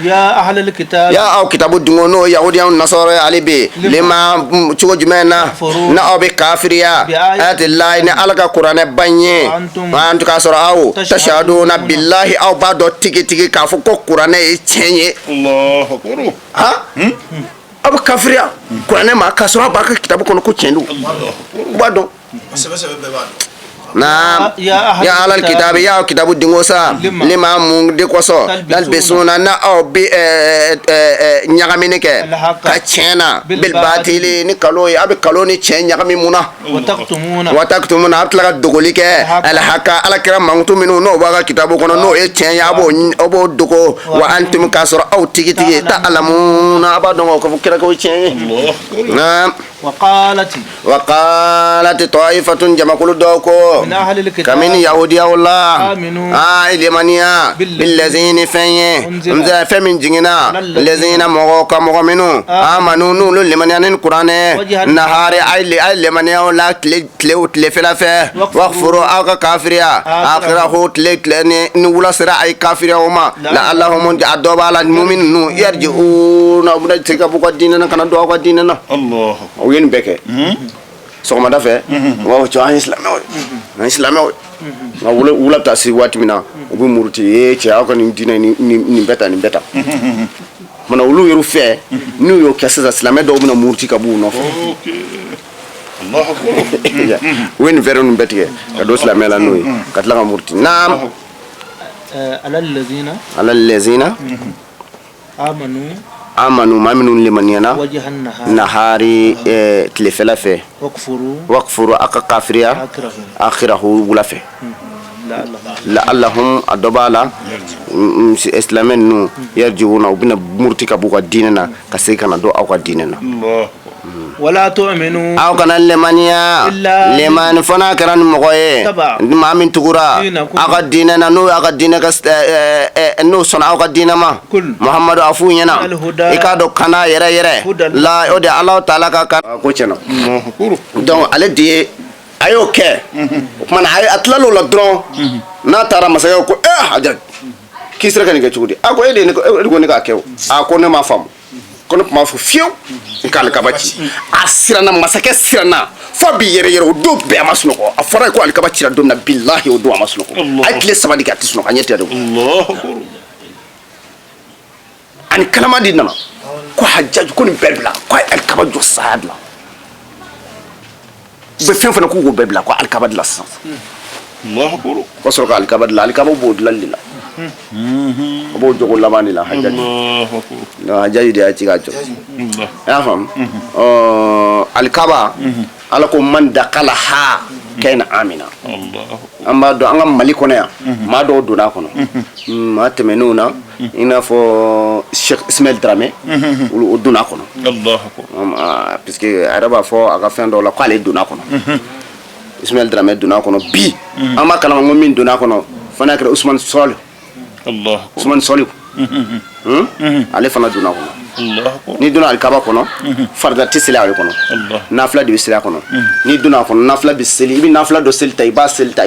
ya ahlal kitab ya aw kitabu dungo no yahudiyaw nasara ali be lema cogo jumɛn na aw bɛ kafiriya ayati lahi ni Ala ka kuranɛ banye antu ka sɔrɔ aw tashaduna billahi aw b'a dɔn tigitigi k'a fɔ ko kuranɛ ye tiɲɛ ye Allahu akbar aw bɛ kafiriya kuranɛ ma k'a sɔrɔ aw b'a ka kitabu kɔnɔ ko tiɲɛ don u b'a dɔn naam ya alal kitabi ya kitabu dingo sa lima mun de koso dal besuna na aw bi ñagamini ke ka tiena bil batili ni kalo ya be kalo ni tien ñagami muna wa taktumuna atla dogoli ke al haka ala kira mangtu minu no baga kitabu kono no e tien ya bo dogo wa antum kasra aw tigi ta alamuna abadon ko kira ko tien naam وقالت طائفة جماعة دوكو كمن يهوديا والله إلمانيا بالذين فمن جننا الذين مغوكا مغمنو آمنوا نولو لمنيا القرآن نهار إلمانيا والله تلفلافه واغفروا أوكا كافريا آخره نولا سرع كافريا وما لعلهم عدوب على المؤمن يرجعون تكابوكا ديننا كان دوكا ديننا الله yen beke sogoma da fe wa cho an islamé nga wula ta si wati mina ubi muruti che aka ni dina ni beta mana wulu yeru fe ni yo kessa islamé do bina muruti ka bu no Allahu akbar wen vero no betiye ka do islamé la noy kat la muruti nam alal lazina amanu maminun limaniana nahari tilefela fe wakfuru aka kafiriya akhirahu wulafe la'allahum adobala islamen nu yarjiuna ubina murtika buka dinena kasekana do awka dinena ولا تؤمنوا أو كان لمانيا لمن فنا كران مغوي ما من تقرا أقد ديننا نو أقد دينك نو صنع أقد ديننا ما محمد عفوينا إكادو كنا يرى لا يودي الله تعالى كان كوتشنا دون على دي أيو كه من أي أطلعوا لدرون ناتارا مسألة كو حاجة كيسرة كنيكا تقولي أكو إيه نيكو نيكا كيو أكو نما فهم kono kuma fo fiu nkal kabachi asirana masake sirana fo bi yere do be amasno ko afara ko alkabachi la donna billahi o do amasno ko ay kle sabadi ka tisno ka nyete do allah an kalama dinna ko hajjaj ko ni berbla ko alkabajo sadla be fen fana ko go berbla ko alkabad la sans allah ko so ko alkabad la alkabo bod lalila abo jogo lamani la hajjaj no hajjaj de aci gacho ya fam alkaba ala ko man dakala ha kayna amina allah amma do angam maliko ne ma do duna kono ma temenuna ina fo Cheikh Ismail Dramé o duna kono allah parce que araba fo aga fendo la ko ale duna kono Ismail Dramé duna kono bi amma kala mo min duna kono fana kra Ousmane Sol Allah Ousmane Soliou ale fana duna kono Allah ni duna alkaba kono farda tisila ale kono Allah nafla de bisila kono ni duna kono nafla bisili ibi nafla do silta iba silta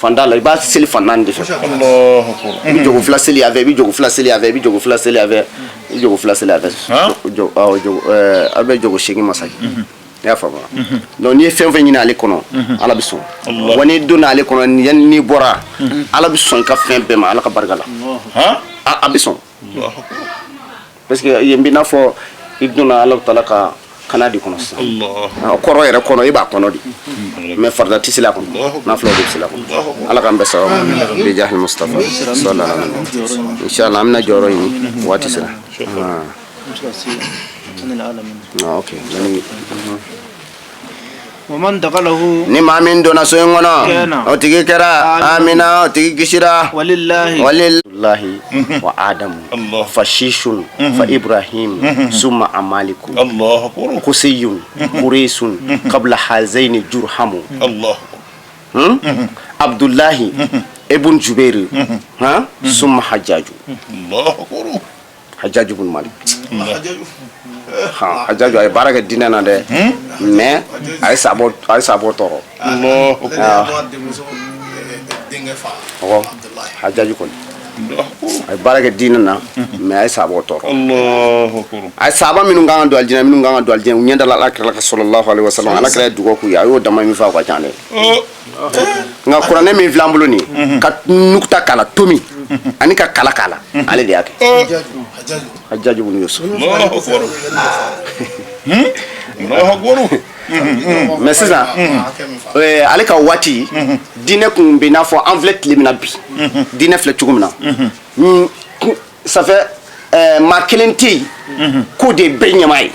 fandala iba sili fanande fe Allah bi jogo flasili ave bi jogo flasili ave abe jogo shigi masaki ya fama donc ni fen fen ni ale kono ala bisu woni duna ale kono ni bora ala bisu ka fen be ma ala ka bargala ha abison parce que yembi na fo ibnuna Allah taala ka kana di kono sa Allah koro yɛrɛ kɔnɔ i b'a kɔnɔ di mais farda tɛ sila kɔnɔ nafolo de bɛ sila kɔnɔ ala k'an bɛɛ sababu bi jahil mustafa sallallahu alaihi wasallam inshallah an bɛna jɔyɔrɔ ɲini waati sera okay ومن دخله ni maa min donna so in kɔnɔ o tigi kɛra amina o tigi kisira ولله walillahi wa adamu fa shishun fa ibrahim summa amaliku Allah akbar kusiyun kurisun qabla hazaini jurhamu Allah abdullahi ibn jubair summa hajjaju Allah akbar hajjaju ibn malik hajjaju ay baraka dina na de mais ay sabo toro Allah hajjaju kon ay baraka dina na mais ay sabo toro Allah akbar ay saba minnu kan do aljina minnu kan do aljina nyanda la akra sallallahu alaihi wasallam ala kala dugo ku ya yo dama mi fa ko jane nga qur'ane mi flambulo ni ka nukta kala tomi ani ka kala ale de yake hajjaju ibn yusuf Allah akbar Allah akbar mais sisan ale ka waati diinɛ kun bɛ n'a fɔ an filɛ tile min na bi diinɛ filɛ cogo min na ça fait maa kelen tɛ yen k'o de bɛɛ ɲɛmaa ye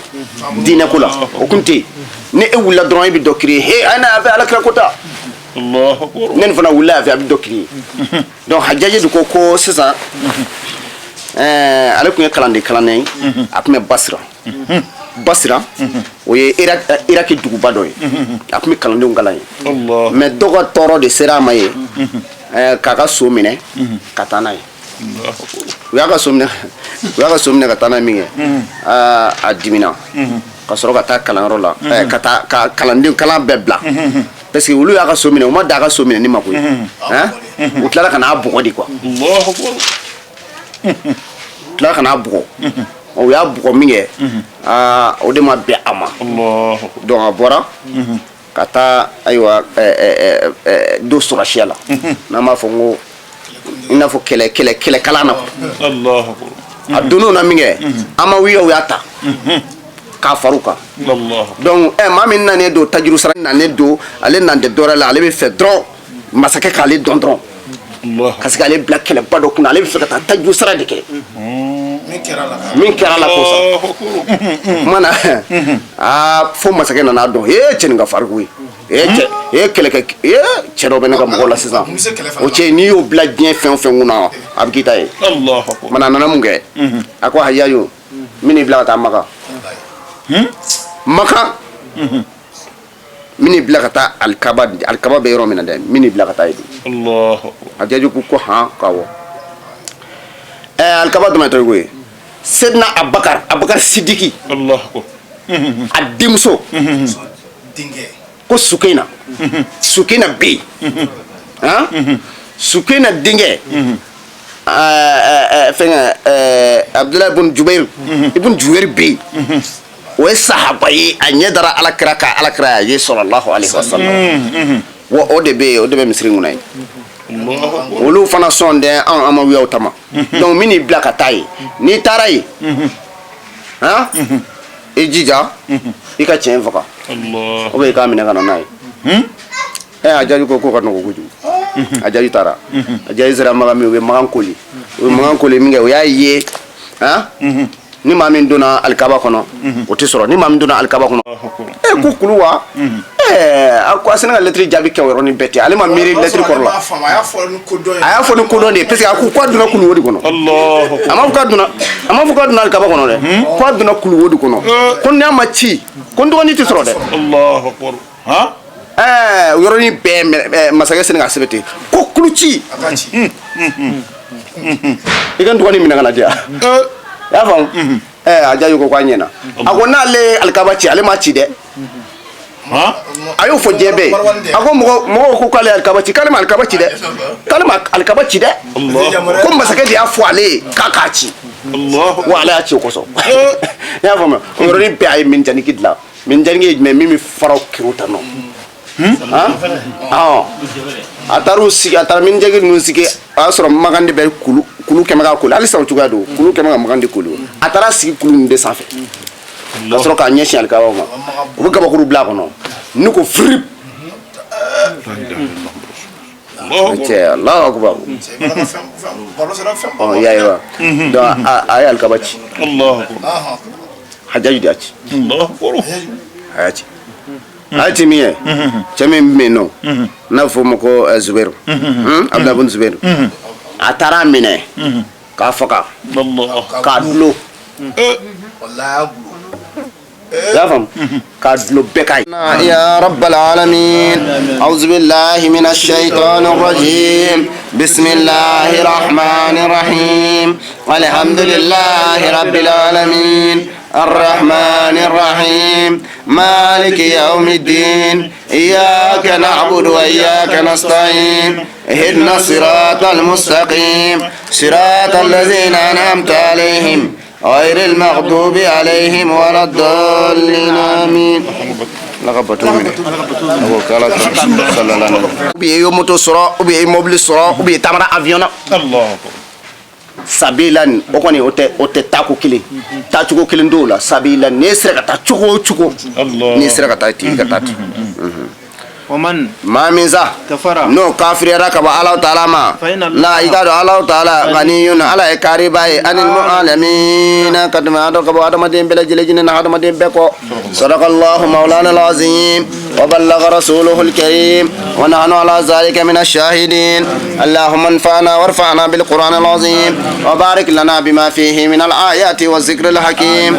diinɛ ko la o kun tɛ yen ni e wulila dɔrɔn e bɛ dɔ kiri he a n'a fɛ alakira ko ta Allah akbar ne nin fana wulila a fɛ a bɛ dɔ kiri donc hajjaji de ko sisan ale kun ye kalanden ye a kun bɛ Basra o ye Iraki duguba dɔ ye a kun bɛ kalandenw kalan ye mais dɔ ka tɔɔrɔ de sera a ma ye k'a ka so minɛ ka taa n'a ye u y'a ka so minɛ ka taa n'a ye min kɛ a dimina ka sɔrɔ ka taa kalanyɔrɔ la ka taa ka kalan bɛɛ bila parce que olu y'a ka so minɛ u ma da a ka so minɛ ni ma koyi u tilala ka n'a bugɔ de quoi tilala ka n'a bugɔ o y'a bugɔ min kɛ o de ma bɛn a ma donc a bɔra ka taa ayiwa do sɔrɔsiya la n'an b'a fɔ n ko i n'a fɔ kɛlɛkalan na a donn'o na min kɛ Amawiyaw y'a ta k'a far'u kan donc maa min nanen don tajurusara nanen don ale nan tɛ dɔwɛrɛ la ale bɛ fɛ dɔrɔn masakɛ k'ale dɔn dɔrɔn parce que ale bila kɛlɛba dɔ kunna ale bɛ fɛ ka taa tajurusara de kɛ min kɛra la ko sa mana fo masakɛ nana dɔn cɛ nin ka farin koyi kɛlɛkɛ cɛ dɔ bɛ ne ka mɔgɔw la sisan o cɛ n'i y'o bila diɲɛ fɛn o fɛn kunna a bɛ k'i ta ye mana a nana mun kɛ a ko Hajjaju min n'i bila ka taa Maka min n'i bila ka taa alikaba bɛ yɔrɔ min na dɛ min n'i bila ka taa yen Hajjaju ko k'awɔ alikaba dama tɛ koyi Sedna Abubakar Sidiki a denmuso ko Sukena bɛ yen Sukena denkɛ fɛngɛ Abdulahi ibn Jubair bɛ yen o ye sahaba ye a ɲɛ dara alakira ka alakira y'a ye sallallahu alaihi wasallam wa o de bɛ misiri kunna ye olu fana sɔn dɛ an Amawiyaw tama donc min n'i bila ka taa ye n'i taara ye i jija i ka tiɲɛ faga ou bien i k'a minɛ ka na n'a ye Hajjaju ko ka nɔgɔ kojugu Hajjaju taara Hajjaju sera Makan min u ye Makan koli min kɛ o y'a ye ni maa min donna alikaba kɔnɔ o tɛ sɔrɔ ni maa min donna alikaba kɔnɔ ko kulu wa a ko a sina ka lettre jaabi kɛ o yɔrɔnin bɛɛ ten ale ma miiri lettre kɔrɔ la a y'a fɔ ni kodɔn de ye parce que a ko k'a donna kulu wo de kɔnɔ a ma fɔ k'a donna alikaba kɔnɔ dɛ k'a donna kulu wo de kɔnɔ ko n'a ma ci ko n dɔgɔnin tɛ sɔrɔ dɛ o yɔrɔnin bɛɛ masakɛ sini ka sɛbɛn ten ko kulu ci i ka n dɔgɔnin minɛ ka na di yan i y'a faamu Hajjaju ko k'a ɲɛna a ko n'ale alikaba ci ale ma ci dɛ a y'o fɔ diɲɛ bɛɛ ye a ko mɔgɔw ko k'ale alikaba ci k'ale ma alikaba ci dɛ ko masakɛ de y'a fɔ ale ye k'a ci wa ale y'a ci o kosɔn i y'a faamu o yɔrɔnin bɛɛ a ye minjaniki dilan minjaniki ye jumɛn min bɛ faraw kiriw ta nɔ a taara minjaniki ninnu sigi a y'a sɔrɔ Makan de bɛ kulu kɛmɛ ka koli halisa o cogoya don kulu kɛmɛ ka Makan de koli a taara sigi kulu ninnu de sanfɛ ka sɔrɔ k'a ɲɛsin alikaaba ma u bɛ gabakuru bila a kɔnɔ ni ko firip Allahu akbar ya yi wa donc a ye alikaaba ci hajjaju de y'a ci a y'a ci a y'a ci min ye cɛ min bɛ yen nɔ n'a bɛ fɔ o ma ko Zubairu Abdulahi bun Zubairu a taara a minɛ k'a faga k'a dulon يا فهم كادلو بكاي يا رب العالمين أعوذ بالله من الشيطان الرجيم بسم الله الرحمن الرحيم والحمد لله رب العالمين الرحمن الرحيم مالك يوم الدين إياك نعبد وإياك نستعين اهدنا الصراط المستقيم صراط الذين أنعمت عليهم غير المغضوب عليهم ولا الضالين آمين لغبتو منه أبو كالا صلى الله عليه وسلم أبي يومتو سرا أبي موبل سرا أبي تامرا أفيونا الله sabilan o kɔni o tɛ tako kelen tacogo kelen dɔw la sabilan n'i sera ka taa cogo o cogo n'i sera ka taa ten i ka taa ten maa min sa n'o kafiriyara ka bɔ Alahu Taala ma la i k'a dɔn Alahu Taala ganiyun Ala ye kaariba ye anil alamina ka tɛmɛ ka bɔ adamaden bɛɛ lajɛlen jinɛ na adamaden bɛɛ kɔ sadakallahu mawlana al-azim wa ballaga rasuluhu al-karim wa nahnu ala zalika min ash-shahidin allahumma anfa'na warfa'na bil qur'an al-azim wa barik lana bima fihi min al-ayati wa dhikr al-hakim